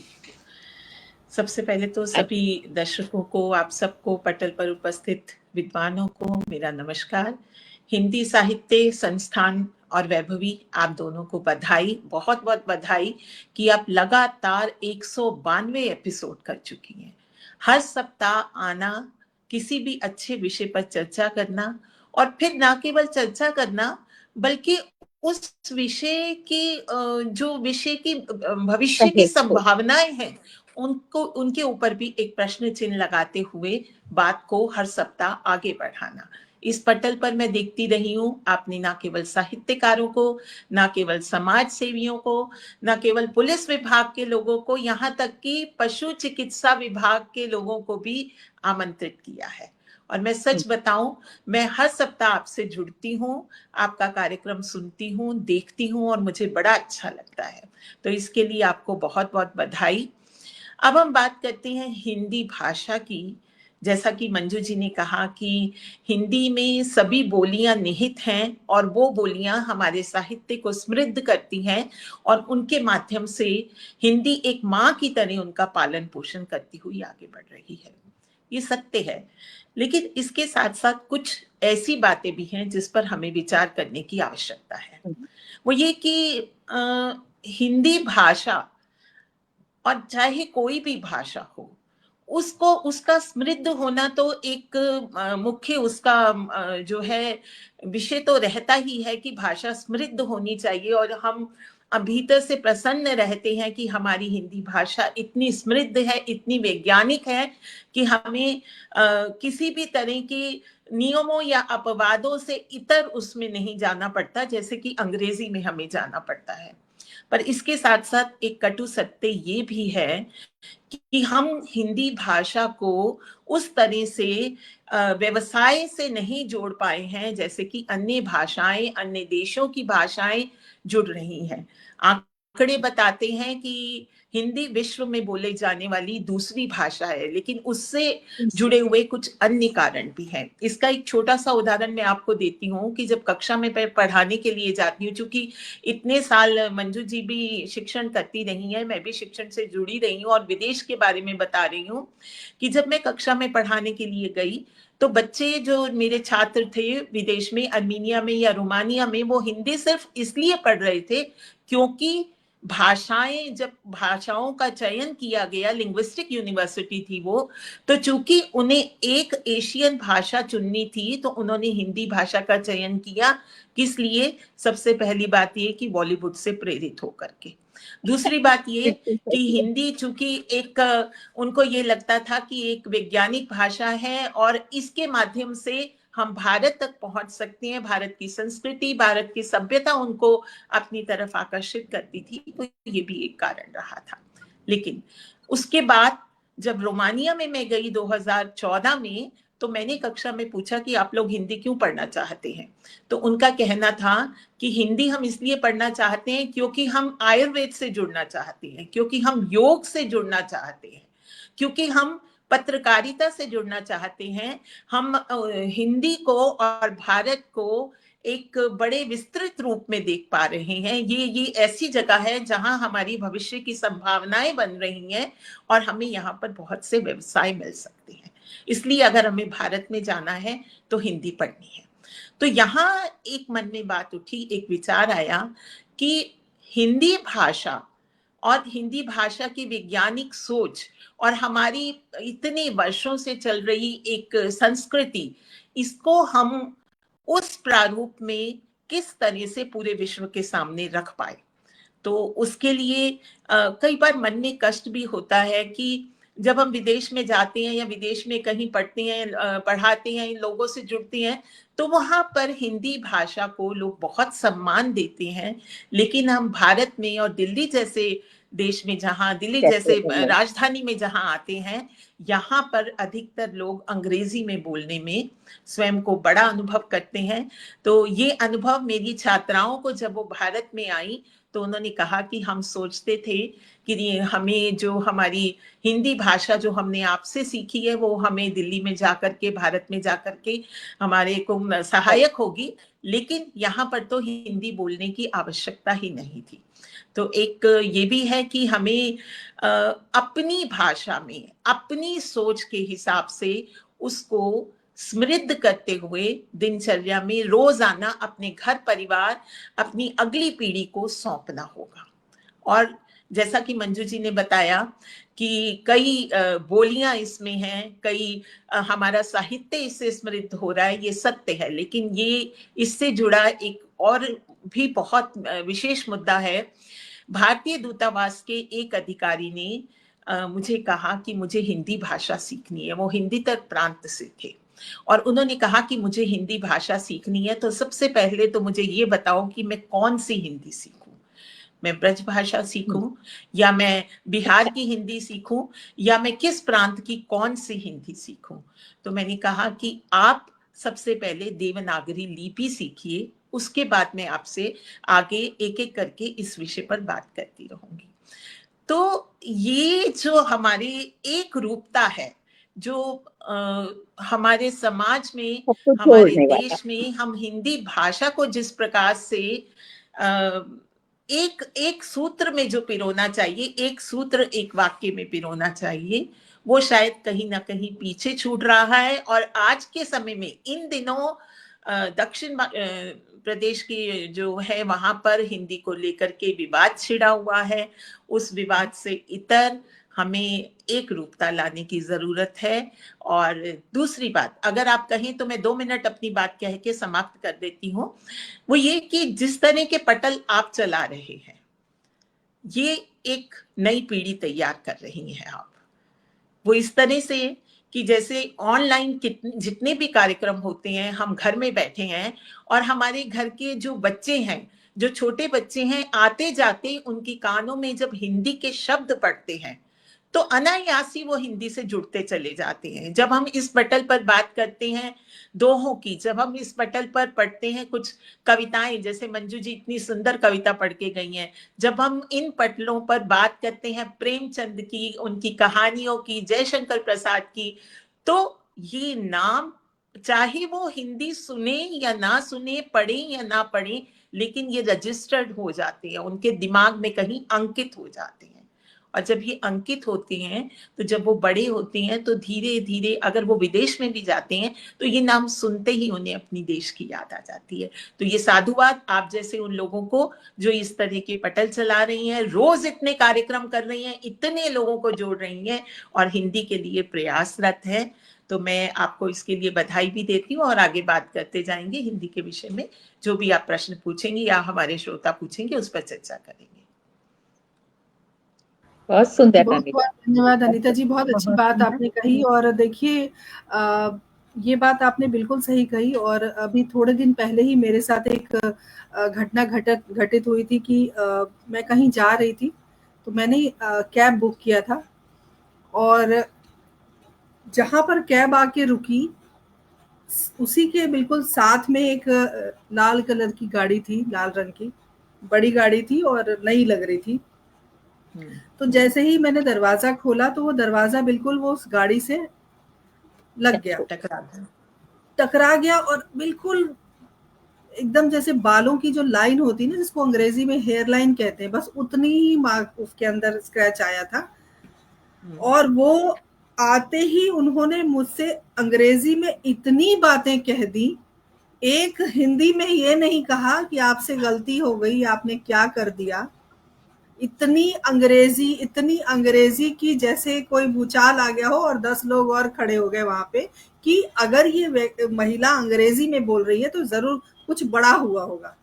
सबसे पहले तो सभी दर्शकों को, आप सबको, पटल पर उपस्थित विद्वानों को मेरा नमस्कार। हिंदी साहित्य संस्थान और वैभवी, आप दोनों को बधाई, बहुत बहुत बधाई कि आप लगातार 192 एपिसोड कर चुकी हैं। हर सप्ताह आना, किसी भी अच्छे विषय पर चर्चा करना, और फिर ना केवल चर्चा करना बल्कि उस विषय की जो विषय की भविष्य की संभावनाएं हैं उनको, उनके ऊपर भी एक प्रश्न चिन्ह लगाते हुए बात को हर सप्ताह आगे बढ़ाना। इस पटल पर मैं देखती रही हूँ, आपने ना केवल साहित्यकारों को, ना केवल समाज सेवियों को, ना केवल पुलिस विभाग के लोगों को, यहाँ तक कि पशु चिकित्सा विभाग के लोगों को भी आमंत्रित किया है। और मैं सच बताऊं, मैं हर सप्ताह आपसे जुड़ती हूँ, आपका कार्यक्रम सुनती हूँ, देखती हूँ, और मुझे बड़ा अच्छा लगता है। तो इसके लिए आपको बहुत बहुत बधाई। अब हम बात करते हैं हिंदी भाषा की। जैसा कि मंजू जी ने कहा कि हिंदी में सभी बोलियां निहित हैं, और वो बोलियां हमारे साहित्य को समृद्ध करती हैं, और उनके माध्यम से हिंदी एक माँ की तरह उनका पालन पोषण करती हुई आगे बढ़ रही है। ये सत्य है, लेकिन इसके साथ साथ कुछ ऐसी बातें भी हैं जिस पर हमें विचार करने की आवश्यकता है। वो ये कि हिंदी भाषा, और चाहे कोई भी भाषा हो, उसको, उसका समृद्ध होना तो एक मुख्य उसका जो है विषय तो रहता ही है कि भाषा समृद्ध होनी चाहिए। और हम भीतर से प्रसन्न रहते हैं कि हमारी हिंदी भाषा इतनी समृद्ध है, इतनी वैज्ञानिक है कि हमें किसी भी तरह की नियमों या अपवादों से इतर उसमें नहीं जाना पड़ता, जैसे कि अंग्रेजी में हमें जाना पड़ता है। पर इसके साथ साथ एक कटु सत्य ये भी है कि हम हिंदी भाषा को उस तरह से व्यवसाय से नहीं जोड़ पाए हैं जैसे कि अन्य भाषाएं, अन्य देशों की भाषाएं जुड़ रही हैं। आंकड़े बताते हैं कि हिंदी विश्व में बोले जाने वाली दूसरी भाषा है, लेकिन उससे जुड़े हुए कुछ अन्य कारण भी हैं। इसका एक छोटा सा उदाहरण मैं आपको देती हूँ कि जब कक्षा में पढ़ाने के लिए जाती हूँ, चूंकि इतने साल मंजू जी भी शिक्षण करती रही है, मैं भी शिक्षण से जुड़ी रही हूँ, और विदेश के बारे में बता रही हूँ कि जब मैं कक्षा में पढ़ाने के लिए गई तो बच्चे जो मेरे छात्र थे विदेश में, अर्मीनिया में या रोमानिया में, वो हिंदी सिर्फ इसलिए पढ़ रहे थे क्योंकि भाषाएं, जब भाषाओं का चयन किया गया, लिंग्विस्टिक यूनिवर्सिटी थी वो, तो चूंकि उन्हें एक एशियन भाषा चुननी थी तो उन्होंने हिंदी भाषा का चयन किया। किस लिए? सबसे पहली बात ये कि बॉलीवुड से प्रेरित होकर के। दूसरी बात ये कि हिंदी चूंकि एक, उनको ये लगता था कि एक वैज्ञानिक भाषा है और इसके माध्यम से हम भारत तक पहुंच सकते हैं, भारत की संस्कृति, भारत की सभ्यता उनको अपनी तरफ आकर्षित करती थी, तो ये भी एक कारण रहा था। लेकिन उसके बाद जब रोमानिया में मैं गई 2014 में, तो मैंने कक्षा में पूछा कि आप लोग हिंदी क्यों पढ़ना चाहते हैं, तो उनका कहना था कि हिंदी हम इसलिए पढ़ना चाहते हैं क्योंकि हम आयुर्वेद से जुड़ना चाहते हैं, क्योंकि हम योग से जुड़ना चाहते हैं, क्योंकि हम पत्रकारिता से जुड़ना चाहते हैं। हम हिंदी को और भारत को एक बड़े विस्तृत रूप में देख पा रहे हैं। ये ऐसी जगह है जहां हमारी भविष्य की संभावनाएं बन रही हैं और हमें यहाँ पर बहुत से व्यवसाय मिल सकते हैं। इसलिए अगर हमें भारत में जाना है तो हिंदी पढ़नी है। तो यहाँ एक मन में बात उठी, एक विचार आया कि हिंदी भाषा और हिंदी भाषा की वैज्ञानिक सोच और हमारी इतने वर्षों से चल रही एक संस्कृति, इसको हम उस प्रारूप में किस तरह से पूरे विश्व के सामने रख पाए। तो उसके लिए कई बार मन में कष्ट भी होता है कि जब हम विदेश में जाते हैं या विदेश में कहीं पढ़ते हैं, पढ़ाते हैं, इन लोगों से जुड़ते हैं, तो वहां पर हिंदी भाषा को लोग बहुत सम्मान देते हैं। लेकिन हम भारत में और दिल्ली जैसे देश में, जहां दिल्ली जैसे राजधानी में जहां आते हैं, यहाँ पर अधिकतर लोग अंग्रेजी में बोलने में स्वयं को बड़ा अनुभव करते हैं। तो ये अनुभव मेरी छात्राओं को जब वो भारत में आई तो उन्होंने कहा कि हम सोचते थे कि हमें जो हमारी हिंदी भाषा जो हमने आपसे सीखी है वो हमें दिल्ली में जाकर के, भारत में जाकर के हमारे को सहायक होगी, लेकिन यहाँ पर तो हिंदी बोलने की आवश्यकता ही नहीं थी। तो एक ये भी है कि हमें अपनी भाषा में अपनी सोच के हिसाब से उसको समृद्ध करते हुए दिनचर्या में रोजाना अपने घर परिवार, अपनी अगली पीढ़ी को सौंपना होगा। और जैसा कि मंजू जी ने बताया कि कई बोलियां इसमें हैं, कई हमारा साहित्य इससे समृद्ध हो रहा है, ये सत्य है। लेकिन ये इससे जुड़ा एक और भी बहुत विशेष मुद्दा है। भारतीय दूतावास के एक अधिकारी ने मुझे कहा कि मुझे हिंदी भाषा सीखनी है। वो हिंदी तक प्रांत से थे और उन्होंने कहा कि मुझे हिंदी भाषा सीखनी है, तो सबसे पहले तो मुझे ये बताओ कि मैं कौन सी हिंदी सीखूं। मैं ब्रज भाषा सीखूं या मैं बिहार की हिंदी सीखूं या मैं किस प्रांत की कौन सी हिंदी सीखूं। तो मैंने कहा कि आप सबसे पहले देवनागरी लिपि सीखिए, उसके बाद मैं आपसे आगे एक एक करके इस विषय पर बात करती रहूंगी। तो ये जो हमारी एक रूपता है, जो हमारे समाज में, हमारे देश में हम हिंदी भाषा को जिस प्रकार से एक सूत्र में जो पिरोना चाहिए, एक सूत्र एक वाक्य में पिरोना चाहिए, वो शायद कहीं ना कहीं पीछे छूट रहा है। और आज के समय में इन दिनों दक्षिण प्रदेश की जो है वहां पर हिंदी को लेकर के विवाद छिड़ा हुआ है। उस विवाद से इतर हमें एक रूपता लाने की जरूरत है। और दूसरी बात, अगर आप कहें तो मैं 2 मिनट अपनी बात कह के समाप्त कर देती हूँ। वो ये कि जिस तरह के पटल आप चला रहे हैं, ये एक नई पीढ़ी तैयार कर रही हैं आप। वो इस तरह से कि जैसे ऑनलाइन जितने भी कार्यक्रम होते हैं, हम घर में बैठे हैं और हमारे घर के जो बच्चे हैं, जो छोटे बच्चे हैं, आते जाते उनकी कानों में जब हिंदी के शब्द पड़ते हैं तो अनायासी वो हिंदी से जुड़ते चले जाते हैं। जब हम इस पटल पर बात करते हैं दोहों की, जब हम इस पटल पर पढ़ते हैं कुछ कविताएं, जैसे मंजू जी इतनी सुंदर कविता पढ़ के गई हैं, जब हम इन पटलों पर बात करते हैं प्रेमचंद की, उनकी कहानियों की, जयशंकर प्रसाद की, तो ये नाम चाहे वो हिंदी सुने या ना सुने, पढ़े या ना पढ़े, लेकिन ये रजिस्टर्ड हो जाते हैं, उनके दिमाग में कहीं अंकित हो जाते हैं। और जब ये अंकित होते हैं तो जब वो बड़े होते हैं तो धीरे धीरे अगर वो विदेश में भी जाते हैं तो ये नाम सुनते ही उन्हें अपनी देश की याद आ जाती है। तो ये साधुवाद आप जैसे उन लोगों को जो इस तरह के पटल चला रही हैं, रोज इतने कार्यक्रम कर रही हैं, इतने लोगों को जोड़ रही हैं और हिंदी के लिए प्रयासरत है। तो मैं आपको इसके लिए बधाई भी देती हूँ और आगे बात करते जाएंगे हिंदी के विषय में। जो भी आप प्रश्न पूछेंगे या हमारे श्रोता पूछेंगे उस पर चर्चा करेंगे। बहुत सुंदर। बहुत बहुत धन्यवाद अनीता जी, बहुत अच्छी बात आपने कही। और देखिए ये बात आपने बिल्कुल सही कही। और अभी थोड़े दिन पहले ही मेरे साथ एक घटना घटित हुई थी कि मैं कहीं जा रही थी, तो मैंने कैब बुक किया था और जहां पर कैब आके रुकी उसी के बिल्कुल साथ में एक लाल कलर की गाड़ी थी, लाल रंग की, बड़ी गाड़ी थी और नई लग रही थी। तो जैसे ही मैंने दरवाज़ा खोला तो वो दरवाज़ा बिल्कुल वो उस गाड़ी से लग गया, टकरा गया। टकरा गया और बिल्कुल एकदम जैसे बालों की जो लाइन होती है ना, जिसको अंग्रेजी में हेयर लाइन कहते हैं, बस उतनी ही मार्क उसके अंदर स्क्रैच आया था। और वो आते ही उन्होंने मुझसे अंग्रेजी में इतनी बातें कह दी, एक हिंदी में ये नहीं कहा कि आपसे गलती हो गई, आपने क्या कर दिया। इतनी अंग्रेजी की जैसे कोई भूचाल आ गया हो और 10 लोग और खड़े हो गए वहां पे, कि अगर ये महिला अंग्रेजी में बोल रही है तो जरूर कुछ बड़ा हुआ होगा।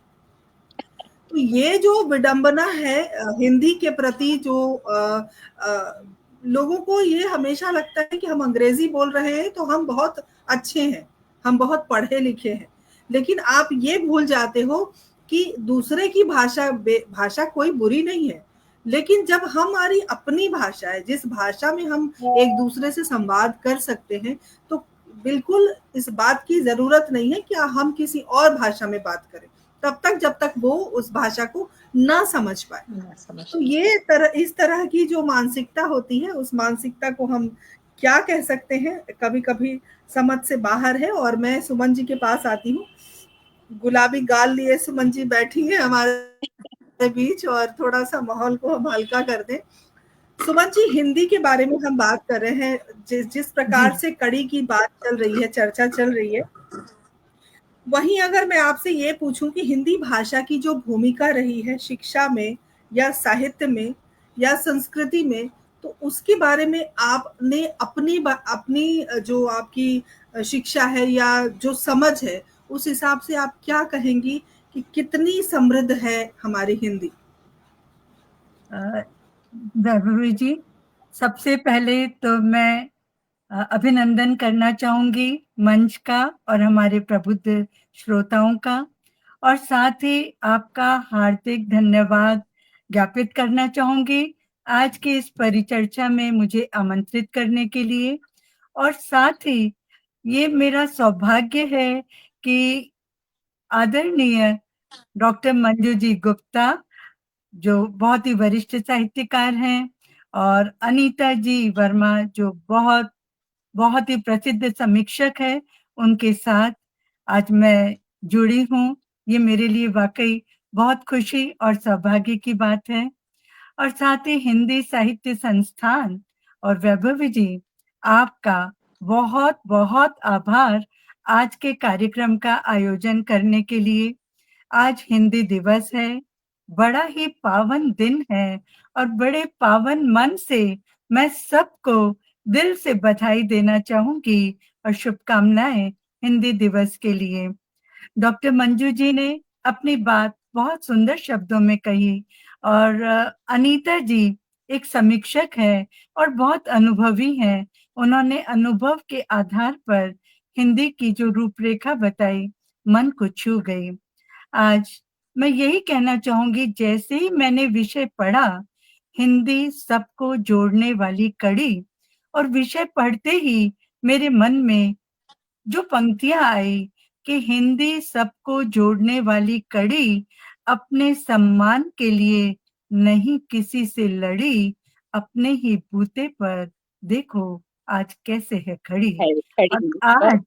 तो ये जो विडंबना है हिंदी के प्रति, जो लोगों को ये हमेशा लगता है कि हम अंग्रेजी बोल रहे हैं तो हम बहुत अच्छे हैं, हम बहुत पढ़े लिखे हैं, लेकिन आप ये भूल जाते हो कि दूसरे की भाषा कोई बुरी नहीं है, लेकिन जब हमारी अपनी भाषा है, जिस भाषा में हम एक दूसरे से संवाद कर सकते हैं, तो बिल्कुल इस बात की जरूरत नहीं है कि हम किसी और भाषा में बात करें, तब तक जब तक वो उस भाषा को ना समझ पाए। तो इस तरह की जो मानसिकता होती है, उस मानसिकता को हम क्या कह सकते हैं, कभी कभी समझ से बाहर है। और मैं सुमन जी के पास आती हूँ, गुलाबी गाल लिए सुमन जी बैठी है हमारे बीच, और थोड़ा सा माहौल को हम हल्का कर दें। सुमन जी, हिंदी के बारे में हम बात कर रहे हैं, जिस प्रकार से कड़ी की बात चल रही है, चर्चा चल रही है, वहीं अगर मैं आपसे ये पूछूं कि हिंदी भाषा की जो भूमिका रही है शिक्षा में या साहित्य में या संस्कृति में, तो उसके बारे में आपने अपनी जो आपकी शिक्षा है या जो समझ है, उस हिसाब से आप क्या कहेंगी कि कितनी समृद्ध है हमारी हिंदी? वैभवी जी, सबसे पहले तो मैं अभिनंदन करना चाहूंगी मंच का और हमारे प्रबुद्ध श्रोताओं का, और साथ ही आपका हार्दिक धन्यवाद ज्ञापित करना चाहूंगी आज की इस परिचर्चा में मुझे आमंत्रित करने के लिए। और साथ ही ये मेरा सौभाग्य है कि आदरणीय डॉक्टर मंजू जी गुप्ता, जो बहुत ही वरिष्ठ साहित्यकार हैं, और अनीता जी वर्मा, जो बहुत बहुत ही प्रसिद्ध समीक्षक है, उनके साथ आज मैं जुड़ी हूँ। ये मेरे लिए वाकई बहुत खुशी और सौभाग्य की बात है। और साथ ही हिंदी साहित्य संस्थान और वैभवी जी, आपका बहुत बहुत आभार आज के कार्यक्रम का आयोजन करने के लिए। आज हिंदी दिवस है, बड़ा ही पावन दिन है, और बड़े पावन मन से मैं सबको दिल से बधाई देना चाहूंगी और शुभकामनाएं हिंदी दिवस के लिए। डॉक्टर मंजू जी ने अपनी बात बहुत सुंदर शब्दों में कही, और अनीता जी एक समीक्षक है और बहुत अनुभवी हैं। उन्होंने अनुभव के आधार पर हिंदी की जो रूपरेखा बताई, मन को छू गई। आज मैं यही कहना चाहूंगी, जैसे ही मैंने विषय पढ़ा, हिंदी सबको जोड़ने वाली कड़ी, और विषय पढ़ते ही मेरे मन में जो पंक्तियां आई कि हिंदी सबको जोड़ने वाली कड़ी, अपने सम्मान के लिए नहीं किसी से लड़ी, अपने ही बूते पर देखो आज कैसे है खड़ी। और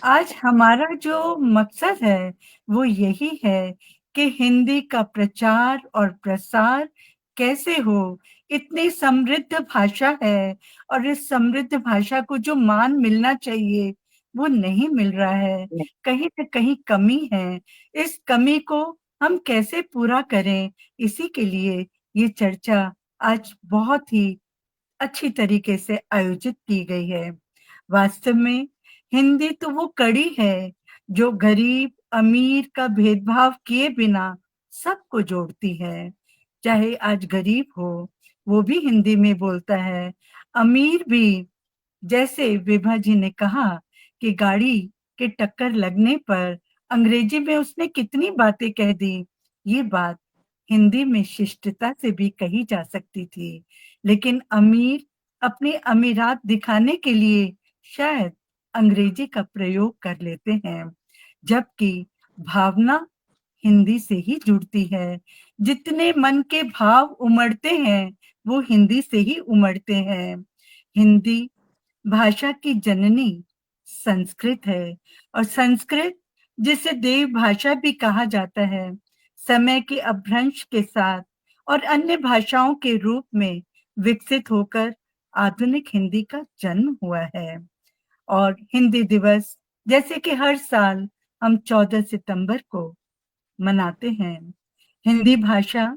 आज हमारा जो मकसद है वो यही है कि हिंदी का प्रचार और प्रसार कैसे हो। इतनी समृद्ध भाषा है, और इस समृद्ध भाषा को जो मान मिलना चाहिए वो नहीं मिल रहा है, कहीं न कहीं कमी है। इस कमी को हम कैसे पूरा करें, इसी के लिए ये चर्चा आज बहुत ही अच्छी तरीके से आयोजित की गई है। वास्तव में हिंदी तो वो कड़ी है जो गरीब अमीर का भेदभाव किए बिना सबको जोड़ती है। चाहे आज गरीब हो, वो भी हिंदी में बोलता है, अमीर भी। जैसे विभा जी ने कहा कि गाड़ी के टक्कर लगने पर अंग्रेजी में उसने कितनी बातें कह दी, ये बात हिंदी में शिष्टता से भी कही जा सकती थी, लेकिन अमीर अपनी अमीरात दिखाने के लिए शायद अंग्रेजी का प्रयोग कर लेते हैं, जबकि भावना हिंदी से ही जुड़ती है। जितने मन के भाव उमड़ते हैं वो हिंदी से ही उमड़ते हैं। हिंदी भाषा की जननी संस्कृत है, और संस्कृत जिसे देव भाषा भी कहा जाता है, समय के अपभ्रंश के साथ और अन्य भाषाओं के रूप में विकसित होकर आधुनिक हिंदी का जन्म हुआ है। और हिंदी दिवस जैसे कि हर साल हम 14 सितंबर को मनाते हैं। हिंदी भाषा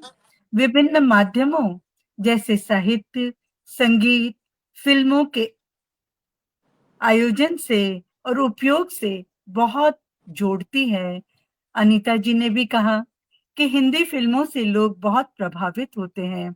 विभिन्न माध्यमों जैसे साहित्य, संगीत, फिल्मों के आयोजन से और उपयोग से बहुत जोड़ती है। अनीता जी ने भी कहा कि हिंदी फिल्मों से लोग बहुत प्रभावित होते हैं।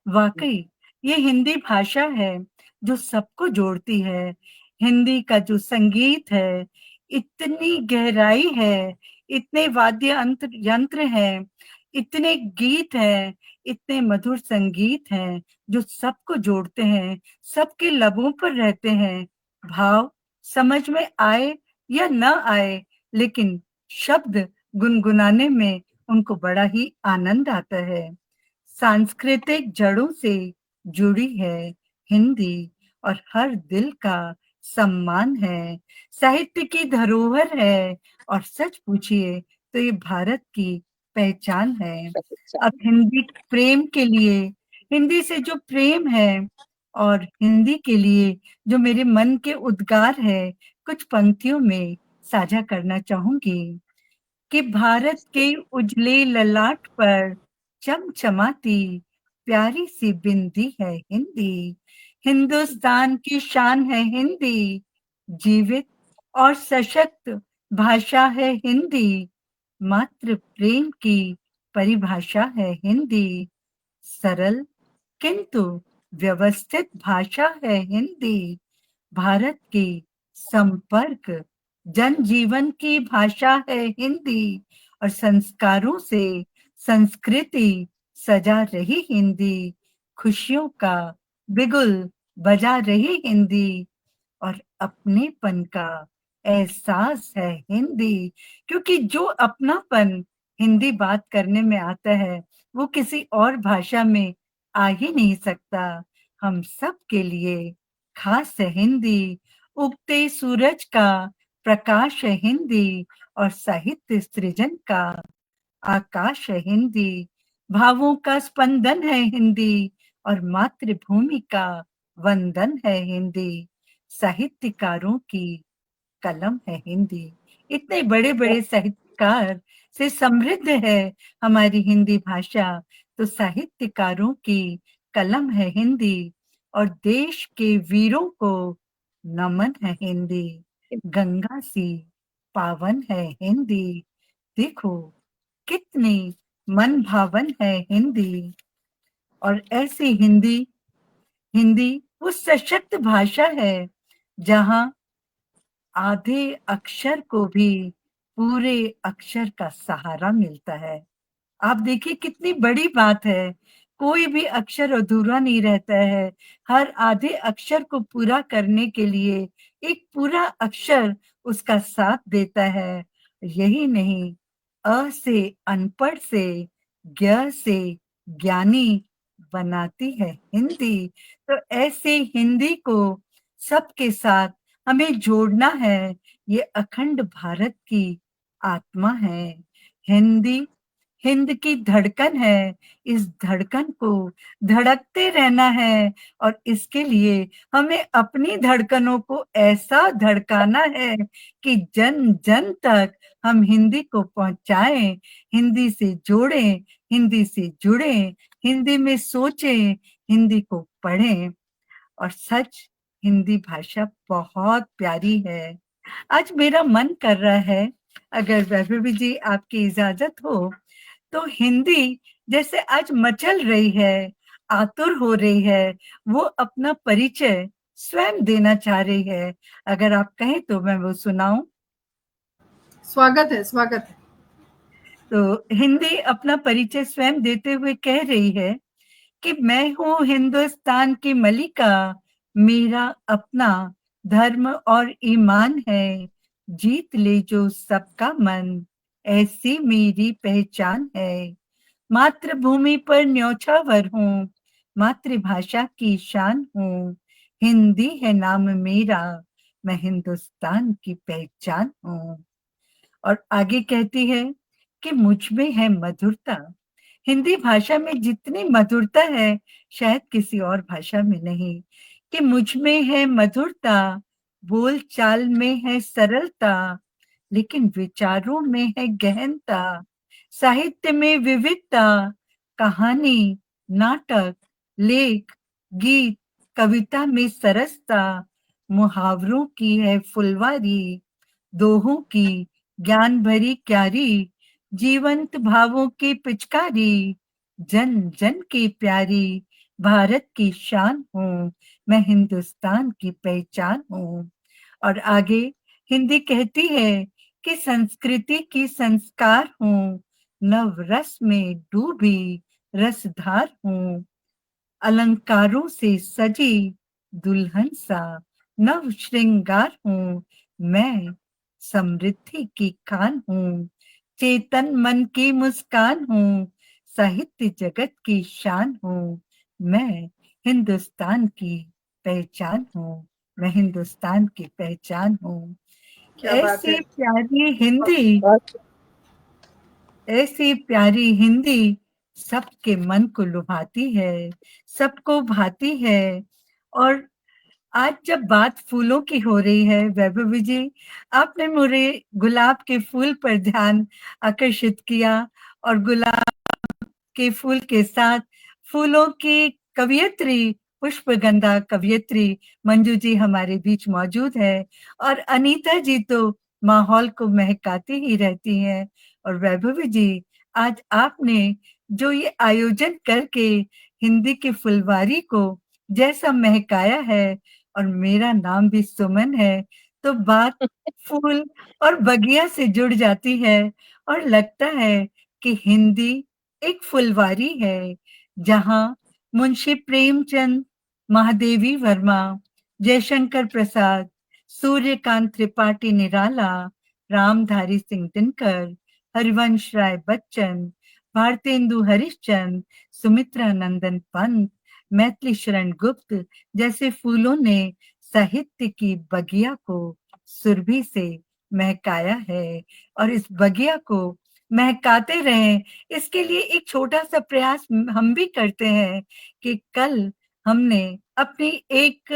वाकई ये हिंदी भाषा है जो सबको जोड़ती है। हिंदी का जो संगीत है, इतनी गहराई है, इतने वाद्य यंत्र हैं, इतने गीत हैं, इतने मधुर संगीत हैं जो सबको जोड़ते हैं, सबके लबों पर रहते हैं। भाव समझ में आए या न आए, लेकिन शब्द गुनगुनाने में उनको बड़ा ही आनंद आता है। सांस्कृतिक जड़ों से जुड़ी है हिंदी और हर दिल का सम्मान है। साहित्य की धरोहर है और सच पूछिए तो ये भारत की पहचान है। अब हिंदी प्रेम के लिए, हिंदी से जो प्रेम है और हिंदी के लिए जो मेरे मन के उद्गार है, कुछ पंक्तियों में साझा करना चाहूंगी कि भारत के उजले ललाट पर चमचमाती प्यारी सी बिंदी है हिंदी। हिंदुस्तान की शान है हिंदी, जीवित और सशक्त भाषा है हिंदी। मात्र प्रेम की परिभाषा है हिंदी। सरल किंतु व्यवस्थित भाषा है हिंदी। भारत की संपर्क जनजीवन की भाषा है हिंदी और संस्कारों से संस्कृति सजा रही हिंदी। खुशियों का बिगुल बजा रही हिंदी और अपनेपन का एहसास है हिंदी। क्योंकि जो अपनापन हिंदी बात करने में आता है वो किसी और भाषा में आ ही नहीं सकता। हम सब के लिए खास है हिंदी। उगते सूरज का प्रकाश है हिंदी और साहित्य सृजन का आकाश है हिंदी। भावों का स्पंदन है हिंदी और मातृभूमि का वंदन है हिंदी। साहित्यकारों की कलम है हिंदी। इतने बड़े बड़े साहित्यकार से समृद्ध है हमारी हिंदी भाषा। तो साहित्यकारों की कलम है हिंदी और देश के वीरों को नमन है हिंदी। गंगा सी पावन है हिंदी, देखो कितनी मन भावन है हिंदी। और ऐसी हिंदी वो सशक्त भाषा है जहां आधे अक्षर को भी पूरे अक्षर का सहारा मिलता है। आप देखिए कितनी बड़ी बात है। कोई भी अक्षर अधूरा नहीं रहता है। हर आधे अक्षर को पूरा करने के लिए एक पूरा अक्षर उसका साथ देता है। यही नहीं, अ से अनपढ़ से, ज्ञ से ज्ञानी बनाती है हिंदी। तो ऐसे हिंदी को सबके साथ हमें जोड़ना है। ये अखंड भारत की आत्मा है। हिंदी हिंद की धड़कन है। इस धड़कन को धड़कते रहना है और इसके लिए हमें अपनी धड़कनों को ऐसा धड़काना है कि जन जन तक हम हिंदी को पहुंचाएं, हिंदी से जोड़ें, हिंदी से जुड़ें, हिंदी में सोचें, हिंदी को पढ़ें। और सच हिंदी भाषा बहुत प्यारी है। आज मेरा मन कर रहा है, अगर वैभवी जी आपकी इजाजत हो, तो हिंदी जैसे आज मचल रही है, आतुर हो रही है, वो अपना परिचय स्वयं देना चाह रही है। अगर आप कहें तो मैं वो सुनाऊं। स्वागत है, स्वागत है। तो हिंदी अपना परिचय स्वयं देते हुए कह रही है कि मैं हूँ हिंदुस्तान की मलिका, मेरा अपना धर्म और ईमान है, जीत ले जो सबका मन, ऐसी मेरी पहचान है। मातृभूमि पर न्योछावर हूँ, मातृभाषा की शान हूँ, हिंदी है नाम मेरा, मैं हिंदुस्तान की पहचान हूँ। और आगे कहती है कि मुझ में है मधुरता। हिंदी भाषा में जितनी मधुरता है शायद किसी और भाषा में नहीं। कि मुझ में है मधुरता, बोल चाल में है सरलता, लेकिन विचारों में है गहनता। साहित्य में विविधता, कहानी, नाटक, लेख, गीत, कविता में सरसता, मुहावरों की है फुलवारी, दोहों की ज्ञान भरी क्यारी, जीवंत भावों की पिचकारी, जन जन की प्यारी, भारत की शान हूँ, मैं हिंदुस्तान की पहचान हूँ। और आगे हिंदी कहती है कि संस्कृति की संस्कार हूँ, नव रस में डूबी रसधार हूँ, अलंकारों से सजी दुल्हन सा नव श्रृंगार हूँ, मैं समृद्धि की खान हूँ, चेतन मन की मुस्कान हूँ, साहित्य जगत की शान हूँ, मैं हिंदुस्तान की पहचान हूँ, मैं हिंदुस्तान की पहचान हूँ। क्या बात है। ऐसी प्यारी हिंदी, बहुत ऐसी प्यारी हिंदी सबके मन को लुभाती है, सबको भाती है। और आज जब बात फूलों की हो रही है वैभवी जी, आपने मुझे गुलाब के फूल पर ध्यान आकर्षित किया, और गुलाब के फूल के साथ फूलों की कवियत्री, पुष्पगंधा कवियत्री मंजू जी हमारे बीच मौजूद है, और अनीता जी तो माहौल को महकाती ही रहती हैं। और वैभवी जी, आज आपने जो ये आयोजन करके हिंदी की फुलवारी को जैसा महकाया है, और मेरा नाम भी सुमन है, तो बात फूल और बगिया से जुड़ जाती है, और लगता है कि हिंदी एक फुलवारी है जहां मुंशी प्रेमचंद, महादेवी वर्मा, जयशंकर प्रसाद, सूर्यकांत त्रिपाठी निराला, रामधारी सिंह दिनकर, हरिवंश राय बच्चन, भारतेंदु हरिश्चंद्र, सुमित्रा नंदन पंत, मैथिली शरण गुप्त जैसे फूलों ने साहित्य की बगिया को सुरभि से महकाया है। और इस बगिया को महकाते रहें, इसके लिए एक छोटा सा प्रयास हम भी करते हैं कि कल हमने अपनी एक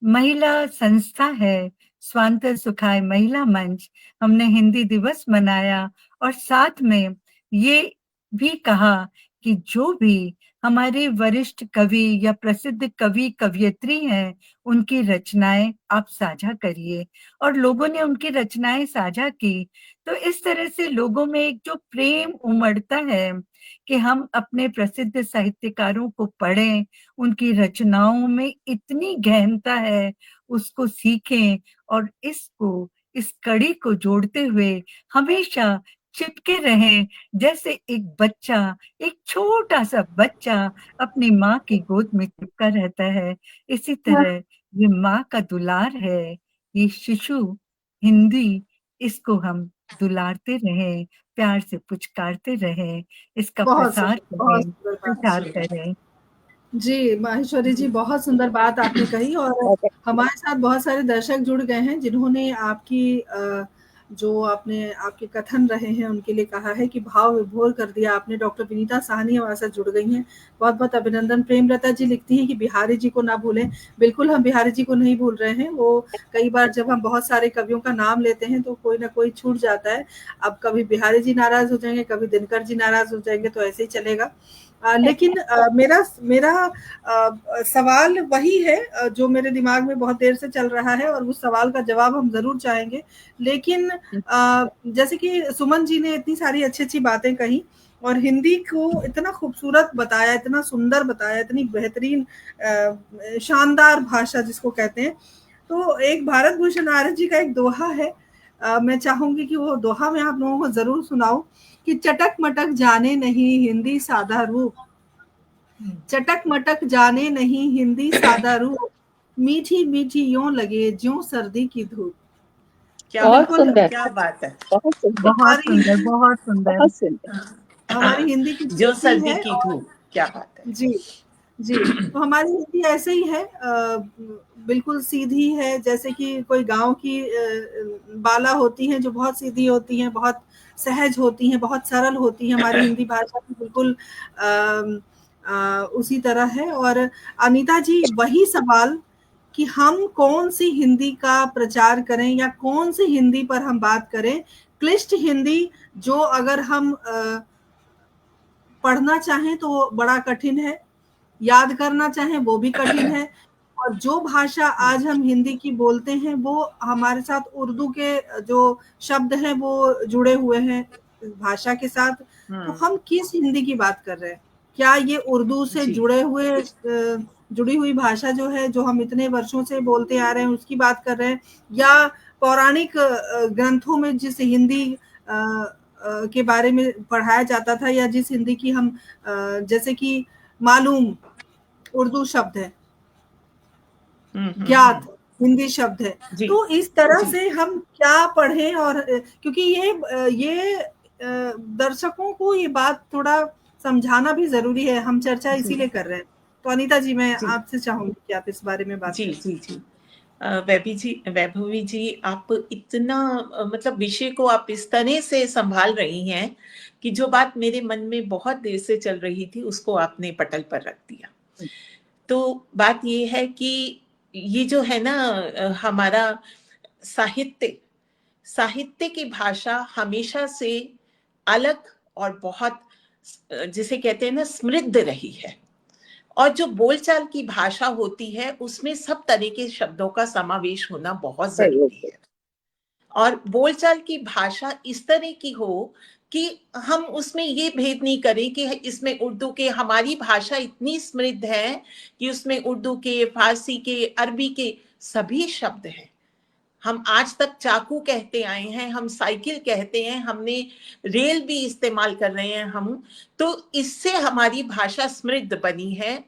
महिला संस्था है, स्वांत सुखाय महिला मंच, हमने हिंदी दिवस मनाया, और साथ में ये भी कहा कि जो भी हमारे वरिष्ठ कवि या प्रसिद्ध कवि कवियत्री हैं, उनकी रचनाएं आप साझा करिए। और लोगों ने उनकी रचनाएं साझा की, तो इस तरह से लोगों में एक जो प्रेम उमड़ता है कि हम अपने प्रसिद्ध साहित्यकारों को पढ़ें, उनकी रचनाओं में इतनी गहनता है, उसको सीखें, और इसको, इस कड़ी को जोड़ते हुए हमेशा चिपके रहें, जैसे एक बच्चा, एक छोटा सा बच्चा अपनी माँ की गोद में चिपका रहता है। इसी तरह ये माँ का दुलार है, ये शिशु हिंदी, इसको हम दुलारते रहें, प्यार से पुचकारते रहें, इसका प्रसार बहुत करें, सुंदर प्रचार बात। करें। जी, माहेश्वरी जी, बहुत सुंदर बात आपने कही, और हमारे साथ बहुत सारे दर्शक जुड़ गए हैं जिन्होंने आपकी जो आपने आपके कथन रहे हैं उनके लिए कहा है कि भाव विभोर कर दिया आपने। डॉक्टर विनीता साहनी हमारे साथ जुड़ गई हैं, बहुत-बहुत अभिनंदन। प्रेमलता जी लिखती हैं कि बिहारी जी को ना भूलें। बिल्कुल हम बिहारी जी को नहीं भूल रहे हैं, वो कई बार जब हम बहुत सारे कवियों का नाम लेते हैं तो कोई ना कोई छूट जाता है। अब कभी बिहारी जी नाराज़ हो जाएँगे, कभी दिनकर जी नाराज़ हो जाएँगे, तो ऐसे ही चलेगा। लेकिन मेरा मेरा सवाल वही है जो मेरे दिमाग में बहुत देर से चल रहा है, और उस सवाल का जवाब हम ज़रूर चाहेंगे। लेकिन जैसे कि सुमन जी ने इतनी सारी अच्छी-अच्छी बातें कही और हिंदी को इतना खूबसूरत बताया, इतना सुंदर बताया, इतनी बेहतरीन शानदार भाषा जिसको कहते हैं। तो एक भारत भूषण आर्य जी का एक दोहा है, मैं चाहूँगी कि वो दोहा मैं आप लोगों को ज़रूर सुनाऊँ कि चटक-मटक जाने नहीं हिंदी सादा रूप, चटक-मटक जाने नहीं हिंदी सादा रूप, मीठी मीठी यूं लगे ज्यों सर्दी की धूप। क्या तो बहुत बिल्कुल सुंदर, क्या बात है। बहुत सुंदर, बहुत हमारी सुंदर, बहुत सुंदर। बहुत सुंदर। हमारी हिंदी की जो खूबी सर्दी है। की और धूप, क्या बात है। जी जी, तो हमारी हिंदी ऐसे ही है, बिल्कुल सीधी है, जैसे कि कोई गांव की बाला होती हैं जो बहुत सीधी होती हैं, बहुत सहज होती हैं, बहुत सरल होती हैं। हमारी हिंदी भाषा भी बिल्कुल उसी तरह है। और अनीता जी, वही सवाल कि हम कौन सी हिंदी का प्रचार करें या कौन सी हिंदी पर हम बात करें। क्लिष्ट हिंदी जो अगर हम पढ़ना चाहें तो बड़ा कठिन है, याद करना चाहें वो भी कठिन है। और जो भाषा आज हम हिंदी की बोलते हैं वो हमारे साथ उर्दू के जो शब्द हैं वो जुड़े हुए हैं इस भाषा के साथ। तो हम किस हिंदी की बात कर रहे हैं? क्या ये उर्दू से जुड़ी हुई भाषा जो है, जो हम इतने वर्षों से बोलते आ रहे हैं, उसकी बात कर रहे हैं, या पौराणिक ग्रंथों में जिस हिंदी के बारे में पढ़ाया जाता था, या जिस हिंदी की हम जैसे कि मालूम उर्दू शब्द है, ज्ञात हिंदी शब्द है, तो इस तरह से हम क्या पढ़ें? और क्योंकि ये दर्शकों को ये बात थोड़ा समझाना भी जरूरी है, हम चर्चा इसीलिए कर रहे हैं। तो अनीता जी, मैं आपसे चाहूंगी कि आप इस बारे में बात करें। जी। वैभवी जी, आप इतना मतलब विषय को आप इस तरह से संभाल रही हैं कि जो बात मेरे मन में बहुत देर से चल रही थी उसको आपने पटल पर रख दिया। तो बात ये है कि ये जो है ना, हमारा साहित्य की भाषा हमेशा से अलग और बहुत, जिसे कहते हैं ना, समृद्ध रही है। और जो बोलचाल की भाषा होती है उसमें सब तरह के शब्दों का समावेश होना बहुत जरूरी है। और बोलचाल की भाषा इस तरह की हो कि हम उसमें ये भेद नहीं करें कि इसमें उर्दू के, हमारी भाषा इतनी समृद्ध है कि उसमें उर्दू के, फारसी के, अरबी के सभी शब्द हैं। हम आज तक चाकू कहते आए हैं, हम साइकिल कहते हैं, हमने रेल भी इस्तेमाल कर रहे हैं हम। तो इससे हमारी भाषा समृद्ध बनी है।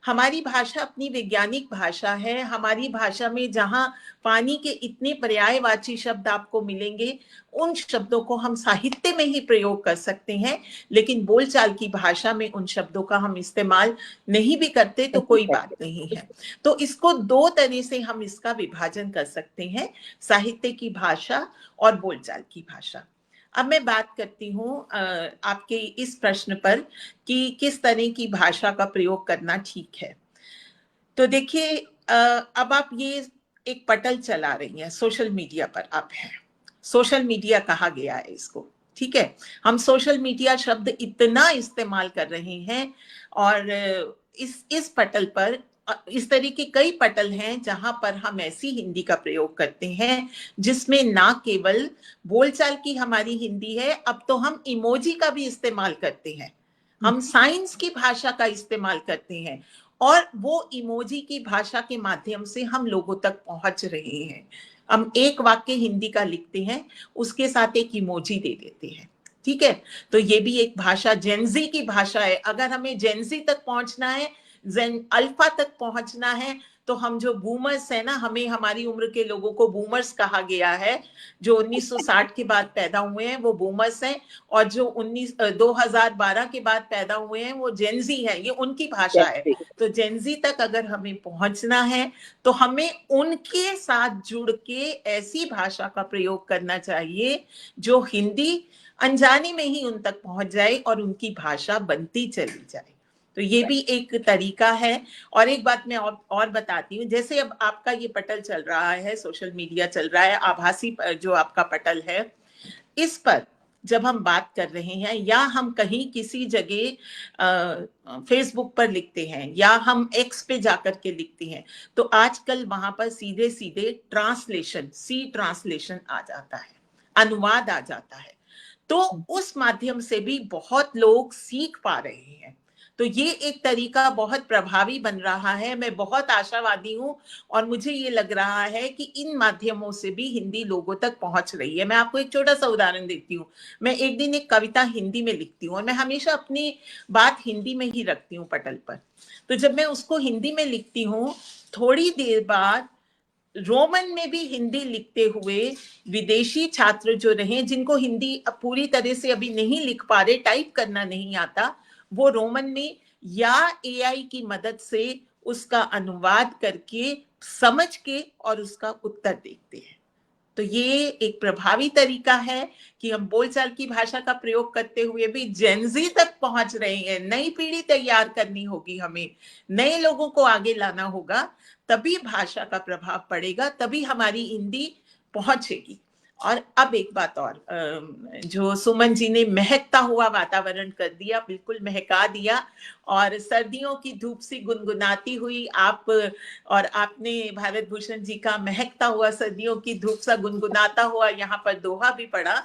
हमारी भाषा अपनी वैज्ञानिक भाषा है। हमारी भाषा में जहां पानी के इतने पर्यायवाची शब्द आपको मिलेंगे, उन शब्दों को हम साहित्य में ही प्रयोग कर सकते हैं, लेकिन बोलचाल की भाषा में उन शब्दों का हम इस्तेमाल नहीं भी करते तो कोई बात नहीं है। तो इसको दो तरह से हम इसका विभाजन कर सकते हैं, साहित्य की भाषा और बोलचाल की भाषा। अब मैं बात करती हूँ आपके इस प्रश्न पर कि किस तरह की भाषा का प्रयोग करना ठीक है। तो देखिए, अब आप ये एक पटल चला रही हैं, सोशल मीडिया पर आप हैं, सोशल मीडिया कहा गया है इसको, ठीक है। हम सोशल मीडिया शब्द इतना इस्तेमाल कर रहे हैं, और इस पटल पर इस तरह के कई पटल हैं जहां पर हम ऐसी हिंदी का प्रयोग करते हैं जिसमें ना केवल बोलचाल की हमारी हिंदी है, अब तो हम इमोजी का भी इस्तेमाल करते हैं, हम साइंस की भाषा का इस्तेमाल करते हैं, और वो इमोजी की भाषा के माध्यम से हम लोगों तक पहुंच रहे हैं। हम एक वाक्य हिंदी का लिखते हैं, उसके साथ एक इमोजी दे देते हैं, ठीक है। तो ये भी एक भाषा जेनजी की भाषा है। अगर हमें जेनजी तक पहुंचना है, जेन अल्फा तक पहुंचना है, तो हम जो बूमर्स है ना, हमें हमारी उम्र के लोगों को बूमर्स कहा गया है। जो 1960 के बाद पैदा हुए हैं वो बूमर्स हैं, और जो 2012 के बाद पैदा हुए हैं वो जेनजी है, ये उनकी भाषा है। तो जेनजी तक अगर हमें पहुंचना है तो हमें उनके साथ जुड़ के ऐसी भाषा का प्रयोग करना चाहिए जो हिंदी अनजाने में ही उन तक पहुंच जाए और उनकी भाषा बनती चली जाए। तो ये भी एक तरीका है। और एक बात मैं और बताती हूँ, जैसे अब आपका ये पटल चल रहा है, सोशल मीडिया चल रहा है, आभासी जो आपका पटल है, इस पर जब हम बात कर रहे हैं या हम कहीं किसी जगह फेसबुक पर लिखते हैं या हम एक्स पे जाकर के लिखते हैं, तो आजकल वहां पर सीधे सीधे ट्रांसलेशन आ जाता है, अनुवाद आ जाता है। तो उस माध्यम से भी बहुत लोग सीख पा रहे हैं। तो ये एक तरीका बहुत प्रभावी बन रहा है। मैं बहुत आशावादी हूँ और मुझे ये लग रहा है कि इन माध्यमों से भी हिंदी लोगों तक पहुंच रही है। मैं आपको एक छोटा सा उदाहरण देती हूँ। मैं एक दिन एक कविता हिंदी में लिखती हूँ और मैं हमेशा अपनी बात हिंदी में ही रखती हूँ पटल पर। तो जब मैं उसको हिंदी में लिखती हूँ, थोड़ी देर बाद रोमन में भी हिंदी लिखते हुए विदेशी छात्र जो रहे, जिनको हिंदी पूरी तरह से अभी नहीं लिख पा रहे, टाइप करना नहीं आता, वो रोमन में या एआई की मदद से उसका अनुवाद करके समझ के और उसका उत्तर देखते हैं। तो ये एक प्रभावी तरीका है कि हम बोलचाल की भाषा का प्रयोग करते हुए भी जेनजी तक पहुंच रहे हैं। नई पीढ़ी तैयार करनी होगी, हमें नए लोगों को आगे लाना होगा, तभी भाषा का प्रभाव पड़ेगा, तभी हमारी हिंदी पहुंचेगी। और अब एक बात और, जो सुमन जी ने महकता हुआ वातावरण कर दिया, बिल्कुल महका दिया, और सर्दियों की धूप सी गुनगुनाती हुई आप, और आपने भारत भूषण जी का महकता हुआ सर्दियों की धूप सा गुनगुनाता हुआ यहाँ पर दोहा भी पढ़ा,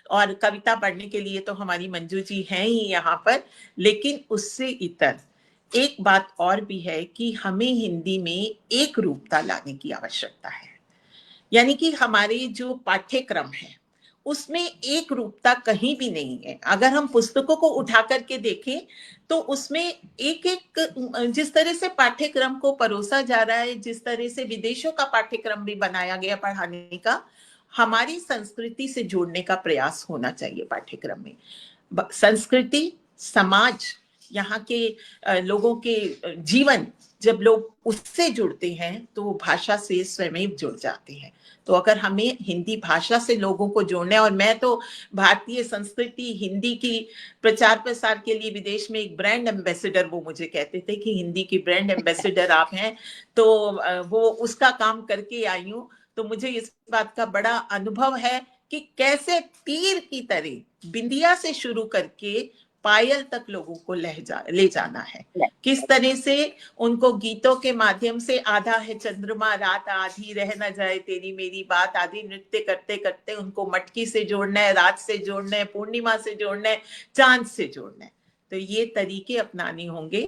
और कविता पढ़ने के लिए तो हमारी मंजू जी हैं ही यहाँ पर। लेकिन उससे इतर एक बात और भी है कि हमें हिंदी में एक रूपता लाने की आवश्यकता है। यानी कि हमारे जो पाठ्यक्रम है उसमें एक रूपता कहीं भी नहीं है। अगर हम पुस्तकों को उठा करके देखें तो उसमें एक एक, जिस तरह से पाठ्यक्रम को परोसा जा रहा है, जिस तरह से विदेशों का पाठ्यक्रम भी बनाया गया पढ़ाने का, हमारी संस्कृति से जोड़ने का प्रयास होना चाहिए पाठ्यक्रम में। संस्कृति, समाज, यहाँ के लोगों के जीवन, जब लोग उससे जुड़ते हैं तो वो भाषा से स्वयं जुड़ जाते हैं। तो अगर हमें हिंदी भाषा से लोगों को जोड़ना है, और मैं तो भारतीय संस्कृति हिंदी की प्रचार प्रसार के लिए विदेश में एक ब्रांड एम्बेसडर, वो मुझे कहते थे कि हिंदी की ब्रांड एम्बेसडर आप हैं, तो वो उसका काम करके आई हूँ। तो मुझे इस बात का बड़ा अनुभव है कि कैसे तीर की तरह बिंदिया से शुरू करके पायल तक लोगों को ले जाना है, किस तरह से उनको गीतों के माध्यम से, आधा है चंद्रमा रात आधी, रह न जाए तेरी मेरी बात आधी, नृत्य करते करते उनको मटकी से जोड़ना है, रात से जोड़ना है, पूर्णिमा से जोड़ना है, चांद से जोड़ना है। तो ये तरीके अपनाने होंगे।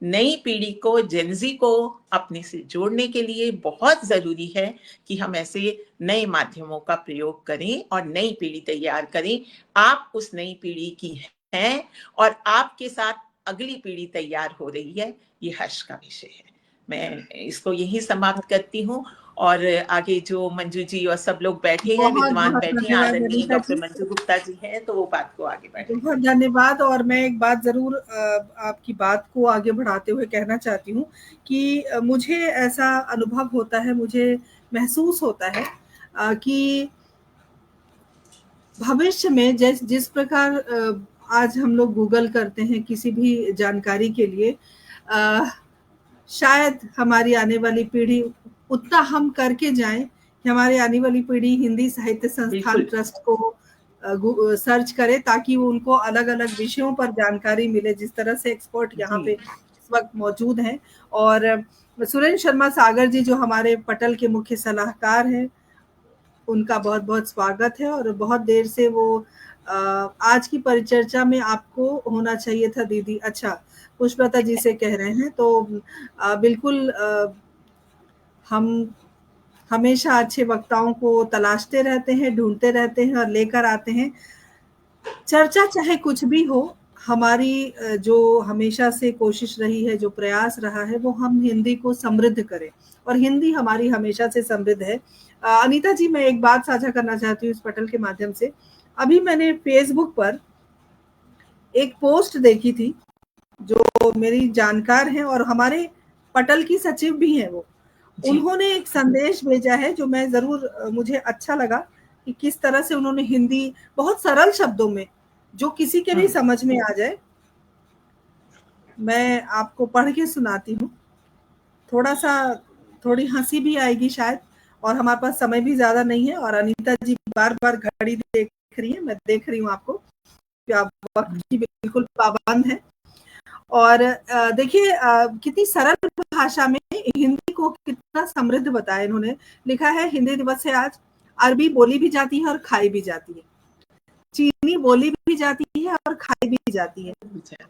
नई पीढ़ी को, जेनजी को अपने से जोड़ने के लिए बहुत जरूरी है कि हम ऐसे नए माध्यमों का प्रयोग करें और नई पीढ़ी तैयार करें। आप उस नई पीढ़ी की हैं और आपके साथ अगली पीढ़ी तैयार हो रही है, ये हर्ष का विषय है। मैं इसको यही समाप्त करती हूँ, और आगे जो मंजू जी और सब लोग बैठे हैं, विद्वान बैठे हैं, आदरणीय डॉक्टर मंजू गुप्ता जी हैं, तो वो बात को आगे बढ़ाएं। बहुत धन्यवाद। और मैं एक बात जरूर आपकी बात को आगे बढ़ाते हुए कहना चाहती हूँ कि मुझे ऐसा अनुभव होता है, मुझे महसूस होता है कि भविष्य में जिस प्रकार आज हम लोग गूगल करते हैं किसी भी जानकारी के लिए, शायद हमारी आने वाली पीढ़ी उतना हम करके जाएं कि हमारी आने वाली पीढ़ी हिंदी साहित्य संस्थान ट्रस्ट को सर्च करे, ताकि उनको अलग अलग विषयों पर जानकारी मिले, जिस तरह से एक्सपर्ट यहाँ पे इस वक्त मौजूद हैं। और सुरेंद्र शर्मा सागर जी जो हमारे पटल के मुख्य सलाहकार हैं, उनका बहुत बहुत स्वागत है। और बहुत देर से वो आज की परिचर्चा में आपको होना चाहिए था दीदी। अच्छा, पुष्पलता जी से कह रहे हैं, तो बिल्कुल हम हमेशा अच्छे वक्ताओं को तलाशते रहते हैं, ढूंढते रहते हैं और लेकर आते हैं। चर्चा चाहे कुछ भी हो, हमारी जो हमेशा से कोशिश रही है, जो प्रयास रहा है, वो हम हिंदी को समृद्ध करें, और हिंदी हमारी हमेशा से समृद्ध है। अनीता जी, मैं एक बात साझा करना चाहती हूँ इस पटल के माध्यम से। अभी मैंने फेसबुक पर एक पोस्ट देखी थी, जो मेरी जानकार हैं और हमारे पटल की सचिव भी हैं, वो उन्होंने एक संदेश भेजा है जो मैं जरूर, मुझे अच्छा लगा कि किस तरह से उन्होंने हिंदी बहुत सरल शब्दों में, जो किसी के भी समझ में आ जाए, मैं आपको पढ़ के सुनाती हूँ। थोड़ी हंसी भी आएगी शायद, और हमारे पास समय भी ज्यादा नहीं है। और अनीता जी बार बार घड़ी देख रही है, मैं देख रही हूँ आपको कि आप वक्त की बिल्कुल पाबंद है। और देखिए कितनी सरल भाषा में हिंदी को कितना समृद्ध बताया इन्होंने। लिखा है, हिंदी दिवस है आज, अरबी बोली भी जाती है और खाई भी जाती है। चीनी बोली भी जाती है और खाई भी जाती है,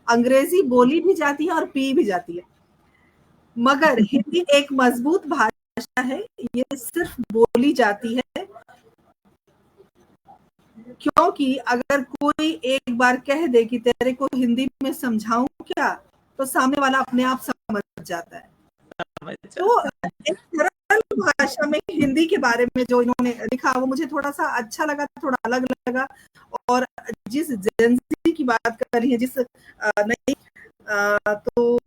अंग्रेजी बोली भी जाती है और पी भी जाती है, मगर हिंदी एक मजबूत भाषा है। ये सिर्फ बोली जाती है, क्योंकि अगर कोई एक बार कह दे कि तेरे को हिंदी में समझाऊं क्या, तो सामने वाला अपने आप समझ जाता है। तो एक सरल भाषा में हिंदी के बारे में जो इन्होंने लिखा वो मुझे थोड़ा सा अच्छा लगा, थोड़ा अलग लगा। और जिस जेंजी की बात कर रही है, जिस नई तो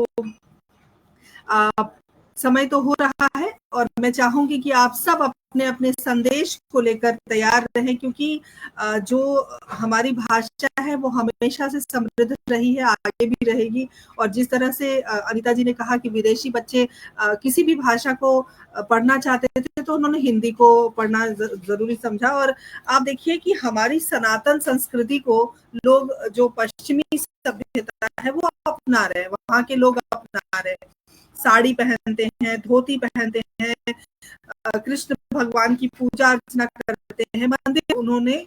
समय तो हो रहा है और मैं चाहूंगी कि आप सब अपने अपने संदेश को लेकर तैयार रहें, क्योंकि जो हमारी भाषा है वो हमेशा से समृद्ध रही है, आगे भी रहेगी। और जिस तरह से अनीता जी ने कहा कि विदेशी बच्चे किसी भी भाषा को पढ़ना चाहते थे तो उन्होंने हिंदी को पढ़ना जरूरी समझा। और आप देखिए कि हमारी सनातन संस्कृति को लोग, जो पश्चिमी सभ्यता है वो अपना रहे हैं, वहाँ के लोग अपना रहे हैं, साड़ी पहनते हैं, धोती पहनते हैं, कृष्ण भगवान की पूजा अर्चना करते हैं, मंदिर उन्होंने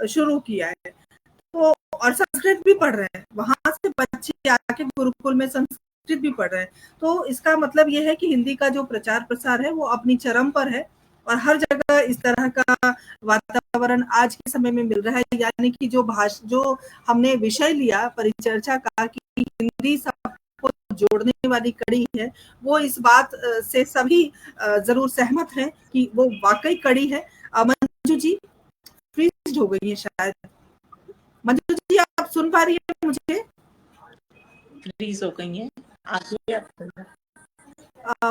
शुरू किया है। तो और संस्कृत भी पढ़ रहे हैं, वहां से बच्चे आके गुरुकुल में संस्कृत भी पढ़ रहे हैं। तो इसका मतलब यह है कि हिंदी का जो प्रचार प्रसार है वो अपनी चरम पर है और हर जगह इस तरह का वातावरण आज के समय में मिल रहा है। यानी कि जो हमने विषय लिया परिचर्चा का कि हिंदी सबको जोड़ने वाली कड़ी है, वो इस बात से सभी जरूर सहमत हैं कि वो वाकई कड़ी है। मंजू जी फ्रीज हो गई है शायद। मंजू जी आप सुन पा रही हैं मुझे? फ्रीज हो गई है, आगे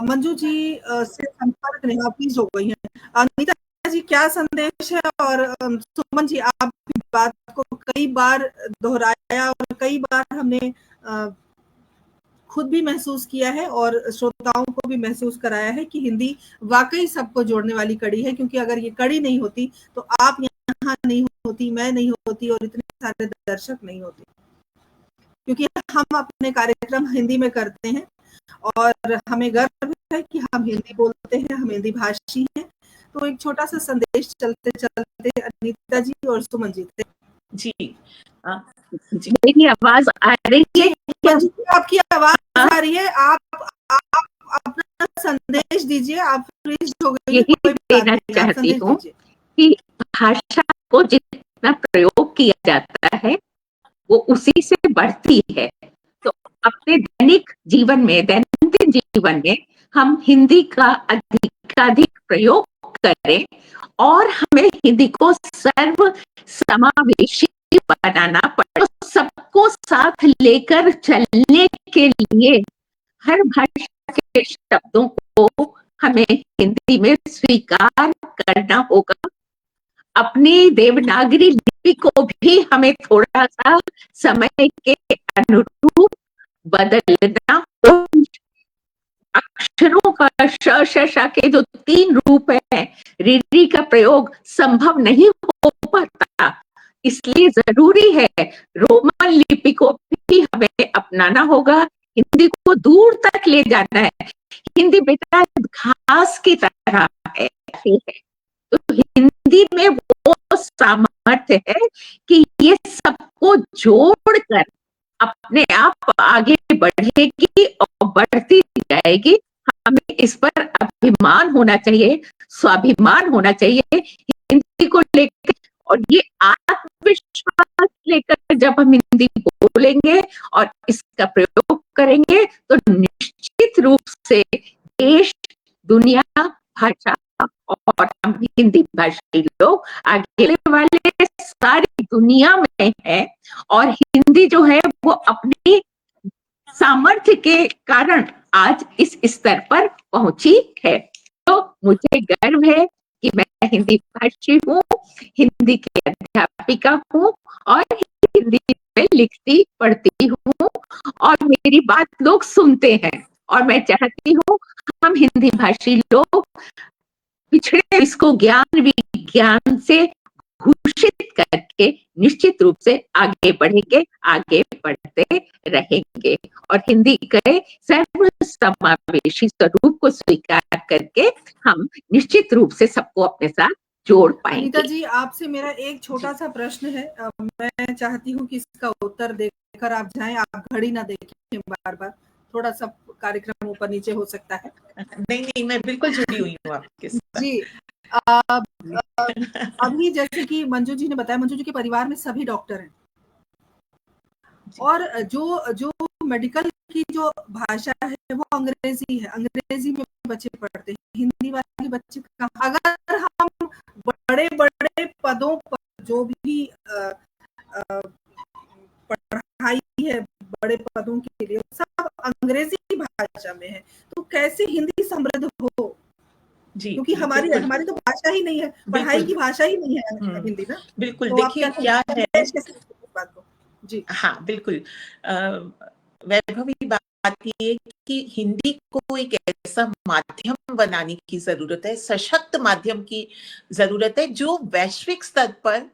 मंजू जी से संपर्क नहीं, प्लीज हो गई है। अनीता जी क्या संदेश है? और सुमन जी आपकी बात को कई बार दोहराया और कई बार हमने खुद भी महसूस किया है और श्रोताओं को भी महसूस कराया है कि हिंदी वाकई सबको जोड़ने वाली कड़ी है, क्योंकि अगर ये कड़ी नहीं होती तो आप यहाँ नहीं होती, मैं नहीं होती और इतने सारे दर्शक नहीं होते, क्योंकि हम अपने कार्यक्रम हिंदी में करते हैं और हमें गर्व है कि हम हिंदी बोलते हैं, हम हिंदी भाषी हैं। तो एक छोटा सा संदेश चलते चलते अनीता जी और सुमन जी जी मेरी आवाज आ रही है? आपकी आवाज आ रही है, आप अपना संदेश दीजिए। आप फ्रीज हो गई, यही देना चाहती हूँ कि भाषा को जितना प्रयोग किया जाता है वो उसी से बढ़ती है। तो अपने दैनिक जीवन में, दैनंदिन जीवन में हम हिंदी का अधिकाधिक प्रयोग करें और हमें हिंदी को सर्व समावेशी बनाना पड़े। तो सबको साथ लेकर चलने के लिए हर भाषा के शब्दों को हमें हिंदी में स्वीकार करना होगा। अपनी देवनागरी लिपि को भी हमें थोड़ा सा समय के अनुरूप बदलना होगा। अक्षरों का श के जो 3 रूप है, री का प्रयोग संभव नहीं हो पाता, इसलिए जरूरी है रोमन लिपि को भी हमें अपनाना होगा। हिंदी को दूर तक ले जाना है। हिंदी बेटा घास की तरह है। तो हिंदी में वो सामर्थ्य है कि ये सबको जोड़कर अपने आप आगे बढ़ेगी और बढ़ती जाएगी। हमें इस पर अभिमान होना चाहिए, स्वाभिमान होना चाहिए हिंदी को लेकर। और ये आत्मविश्वास लेकर जब हम हिंदी बोलेंगे और इसका प्रयोग करेंगे तो निश्चित रूप से देश, दुनिया, भाषा और हम हिंदी भाषी लोग आगे वाले सारी दुनिया में है। और हिंदी जो है वो अपनी सामर्थ्य के कारण आज इस स्तर पर पहुंची है। तो मुझे गर्व है कि मैं हिंदी भाषी हूँ, हिंदी की अध्यापिका हूँ और हिंदी में लिखती पढ़ती हूँ और मेरी बात लोग सुनते हैं। और मैं चाहती हूँ हम हिंदी भाषी लोग पिछड़े इसको ज्ञान विज्ञान से घोषित करके निश्चित रूप से आगे बढ़ेंगे, आगे बढ़ते रहेंगे और हिंदी के सर्व समावेशी स्वरूप को स्वीकार करके हम निश्चित रूप से सबको अपने साथ जोड़ अनीता पाएंगे। जी, आपसे मेरा एक छोटा सा प्रश्न है। मैं चाहती हूँ कि इसका उत्तर देकर आप जाएं, आप घड़ी ना देखें बार बार, थोड़ा सा कार्यक्रम ऊपर नीचे हो सकता है। नहीं, मैं बिल्कुल जुड़ी हुई हूँ आपके साथ जी, अभी जैसे कि मंजू जी ने बताया, मंजू जी के परिवार में सभी डॉक्टर हैं, और जो मेडिकल की जो भाषा है वो अंग्रेजी है। अंग्रेजी में बच्चे पढ़ते हैं, हिंदी वाले बच्चे कहाँ। अगर हम बड़े बड़े पदों पर जो भी पढ़ाई है बड़े पदों के लिए, सब अंग्रेजी भाषा में है, तो कैसे हिंदी समृद्ध हो? जी, क्योंकि हमारी तो भाषा ही नहीं है, पढ़ाई की भाषा ही नहीं है हिंदी ना। बिल्कुल। तो आप देखिए क्या है, बात को जी। हाँ बिल्कुल, वैभवी बात ये कि हिंदी को एक ऐसा माध्यम बनाने की जरूरत है, सशक्त माध्यम की जरूरत है, जो वैश्विक स्तर पर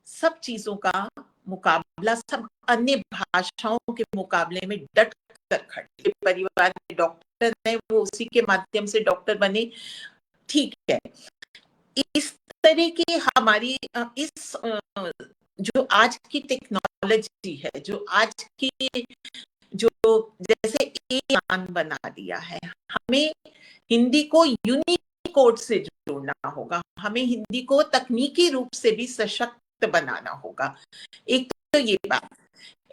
सब चीजों का मुकाबला, सब अन्य भाषाओं के मुकाबले में डट कर खड़े। परिवार में डॉक्टर है, वो उसी के माध्यम से डॉक्टर बने, ठीक है। इस तरह की हमारी इस जो आज की टेक्नोलॉजी है, जो आज की जो जैसे ज्ञान बना दिया है, हमें हिंदी को यूनिकोड से जोड़ना होगा, हमें हिंदी को तकनीकी रूप से भी सशक्त बनाना होगा। एक तो ये बात,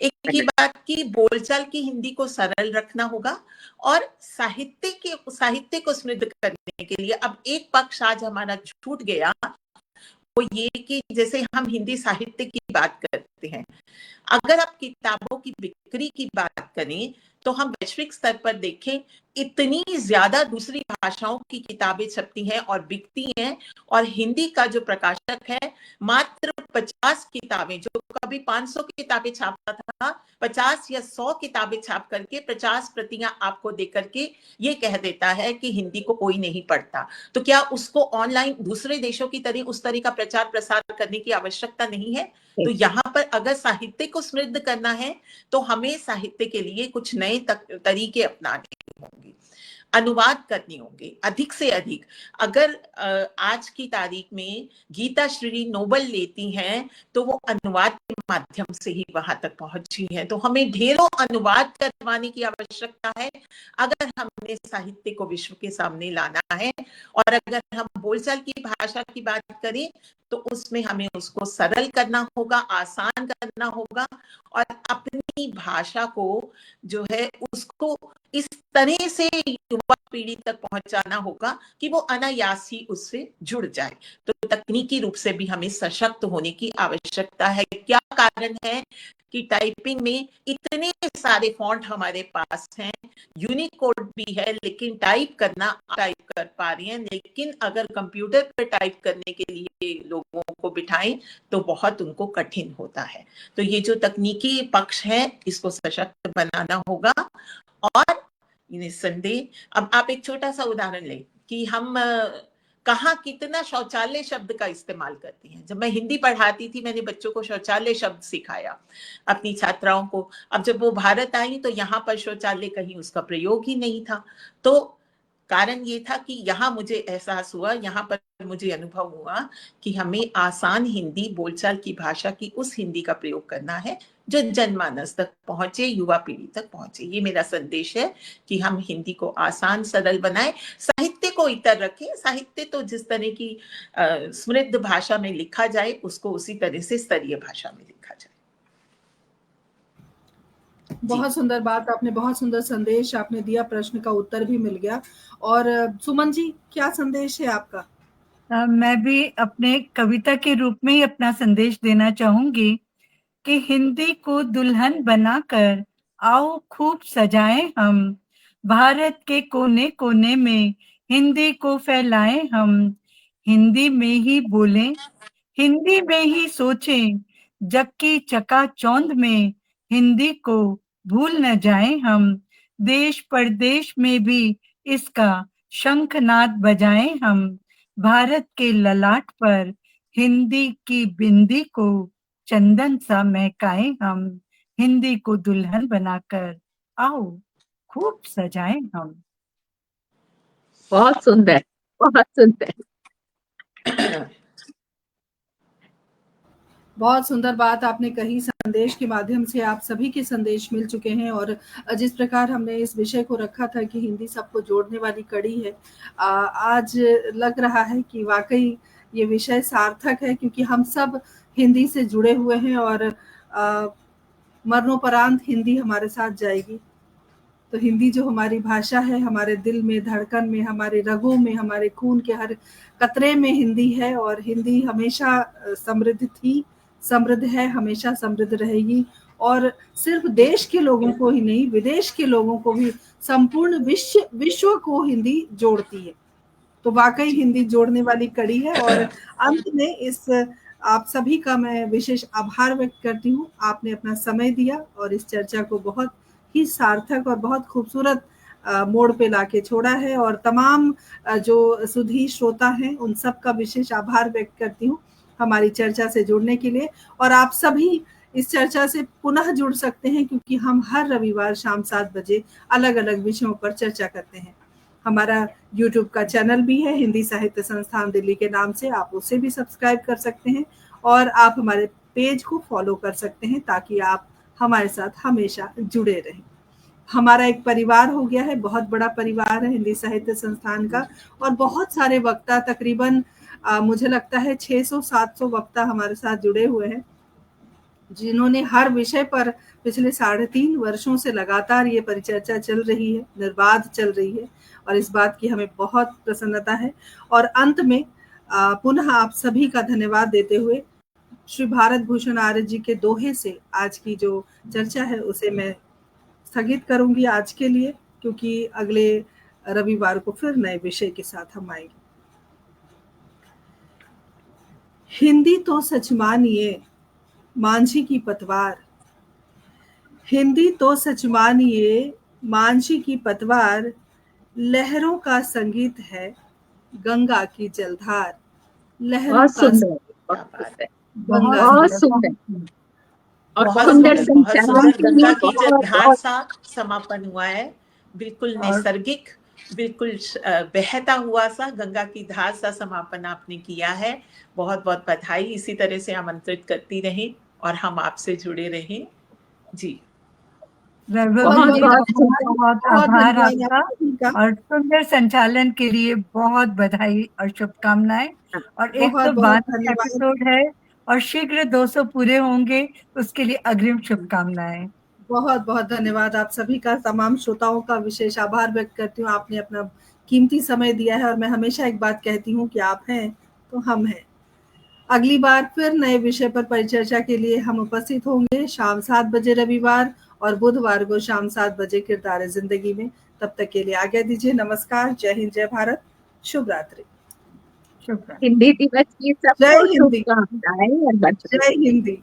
एक ही बात की बोलचाल की हिंदी को सरल रखना होगा, और साहित्य को समृद्ध करने के लिए अब एक पक्ष आज हमारा छूट गया, वो ये कि जैसे हम हिंदी साहित्य की बात करते हैं, अगर आप किताबों की बिक्री की बात करें तो हम वैश्विक स्तर पर देखें, इतनी ज्यादा दूसरी भाषाओं की किताबें छपती हैं और बिकती हैं, और हिंदी का जो प्रकाशक है मात्र 50 किताबें, जो कभी 500 किताबें छापता था, 50 या 100 किताबें छाप करके 50 प्रतियां आपको दे करके ये कह देता है कि हिंदी को कोई नहीं पढ़ता। तो क्या उसको ऑनलाइन दूसरे देशों की तरह उस तरह का प्रचार प्रसार करने की आवश्यकता नहीं है? तो यहाँ पर अगर साहित्य को समृद्ध करना है तो हमें साहित्य के लिए कुछ नए तरीके अपनाने होंगे, अनुवाद करने होंगे अधिक से अधिक। अगर आज की तारीख में गीता श्री नोबेल लेती हैं तो वो अनुवाद के माध्यम से ही वहां तक पहुंची है, तो हमें ढेरों अनुवाद करवाने की आवश्यकता है अगर हमने साहित्य को विश्व के सामने लाना है। और अगर हम बोलचाल की भाषा की बात करें तो उसमें हमें उसको सरल करना होगा, आसान करना होगा, और अपनी भाषा को जो है उसको इस तरह से युवा पीढ़ी तक पहुंचाना होगा कि वो अनायास ही उससे जुड़ जाए। तो तकनीकी रूप से भी हमें सशक्त होने की आवश्यकता है। क्या कारण है कि टाइपिंग में इतने सारे फॉन्ट हमारे पास हैं, यूनिकोड भी है, लेकिन टाइप कर पा रही हैं, लेकिन अगर कंप्यूटर पर टाइप करने के लिए लोगों को बिठाएं तो बहुत उनको कठिन होता है। तो ये जो तकनीकी पक्ष है इसको सशक्त बनाना होगा। और निस्संदेह अब आप एक छोटा सा उदाहरण लें कि हम कहाँ कितना शौचालय शब्द का इस्तेमाल करते हैं। जब मैं हिंदी पढ़ाती थी मैंने बच्चों को शौचालय शब्द सिखाया अपनी छात्राओं को। अब जब वो भारत आई तो यहाँ पर शौचालय कहीं उसका प्रयोग ही नहीं था। तो कारण ये था कि यहाँ मुझे एहसास हुआ, यहाँ पर मुझे अनुभव हुआ कि हमें आसान हिंदी बोलचाल की भाषा की उस हिंदी का प्रयोग करना है जो जनमानस तक पहुंचे, युवा पीढ़ी तक पहुंचे। ये मेरा संदेश है कि हम हिंदी को आसान सरल बनाएं, साहित्य को इतर रखें। साहित्य तो जिस तरह की समृद्ध भाषा में लिखा जाए उसको उसी तरह से स्तरीय भाषा में लिखा जाए। बहुत सुंदर बात आपने, बहुत सुंदर संदेश आपने दिया, प्रश्न का उत्तर भी मिल गया। और सुमन जी, क्या संदेश है आपका? मैं भी अपने कविता के रूप में ही अपना संदेश देना चाहूंगी कि हिंदी को दुल्हन बनाकर आओ खूब सजाएं हम, भारत के कोने कोने में हिंदी को फैलाएं हम, हिंदी में ही बोलें, हिंदी में ही सोचें, जग की चकाचौंध में हिंदी को भूल न जाएं हम, देश परदेश में भी इसका शंखनाद बजाएं हम, भारत के ललाट पर हिंदी की बिंदी को चंदन सा महकाएं हम, हिंदी को दुल्हन बनाकर आओ खूब सजाएं हम। बहुत सुंदर, बहुत सुंदर। बहुत सुंदर बात आपने कही। संदेश के माध्यम से आप सभी के संदेश मिल चुके हैं और जिस प्रकार हमने इस विषय को रखा था कि हिंदी सबको जोड़ने वाली कड़ी है, आज लग रहा है कि वाकई ये विषय सार्थक है, क्योंकि हम सब हिंदी से जुड़े हुए हैं और मरणोपरांत हिंदी हमारे साथ जाएगी। तो हिंदी जो हमारी भाषा है, हमारे दिल में, धड़कन में, हमारे रगों में, हमारे खून के हर कतरे में हिंदी है और हिंदी हमेशा समृद्ध थी, समृद्ध है, हमेशा समृद्ध रहेगी। और सिर्फ देश के लोगों को ही नहीं, विदेश के लोगों को भी, संपूर्ण विश्व को हिंदी जोड़ती है। तो वाकई हिंदी जोड़ने वाली कड़ी है। और अंत में इस आप सभी का मैं विशेष आभार व्यक्त करती हूँ। आपने अपना समय दिया और इस चर्चा को बहुत ही सार्थक और बहुत खूबसूरत मोड़ पे लाके छोड़ा है। और तमाम जो सुधी श्रोता हैं उन सब का विशेष आभार व्यक्त करती हूँ हमारी चर्चा से जुड़ने के लिए। और आप सभी इस चर्चा से पुनः जुड़ सकते हैं, क्योंकि हम हर रविवार शाम 7 बजे अलग अलग विषयों पर चर्चा करते हैं। हमारा YouTube का चैनल भी है, हिंदी साहित्य संस्थान दिल्ली के नाम से, आप उसे भी सब्सक्राइब कर सकते हैं और आप हमारे पेज को फॉलो कर सकते हैं, ताकि आप हमारे साथ हमेशा जुड़े रहें। हमारा एक परिवार हो गया है, बहुत बड़ा परिवार है हिंदी साहित्य संस्थान का, और बहुत सारे वक्ता, तकरीबन मुझे लगता है 600-700 वक्ता हमारे साथ जुड़े हुए हैं, जिन्होंने हर विषय पर पिछले 3.5 वर्षों से लगातार ये परिचर्चा चल रही है, निर्बाध चल रही है, और इस बात की हमें बहुत प्रसन्नता है। और अंत में पुनः आप सभी का धन्यवाद देते हुए श्री भारत भूषण आर्य जी के दोहे से आज की जो चर्चा है उसे मैं स्थगित करूंगी आज के लिए, क्योंकि अगले रविवार को फिर नए विषय के साथ हम आएंगे। हिंदी तो सच मानिए मांझी की पतवार, हिंदी तो सच मानिए मांझी की पतवार, लहरों का संगीत है गंगा की जलधार। लहरों का बहुत सुंदर और बहुत सुंदर गंगा की जलधार सा समापन हुआ है, बिल्कुल नैसर्गिक, बिल्कुल बहता हुआ सा गंगा की धार सा समापन आपने किया है। बहुत बहुत बधाई। इसी तरह से आमंत्रित करती रहें और हम आपसे जुड़े रहें। जी बहुत आभार आपका, और सुंदर संचालन के लिए बहुत बधाई और शुभकामनाएं। और 112 एपिसोड है और शीघ्र 200 पूरे होंगे, उसके लिए अग्रिम शुभकामनाएं। बहुत बहुत धन्यवाद आप सभी का। तमाम श्रोताओं का विशेष आभार व्यक्त करती हूँ, आपने अपना कीमती समय दिया है। और मैं हमेशा एक बात कहती हूँ कि आप हैं तो हम हैं। अगली बार फिर नए विषय पर परिचर्चा के लिए हम उपस्थित होंगे शाम 7 बजे रविवार, और बुधवार को शाम 7 बजे किरदार जिंदगी में। तब तक के लिए आज्ञा दीजिए। नमस्कार, जय हिंद, जय भारत, शुभ रात्रि। हिंदी दिवस की सबको शुभकामनाएं। जय हिंदी।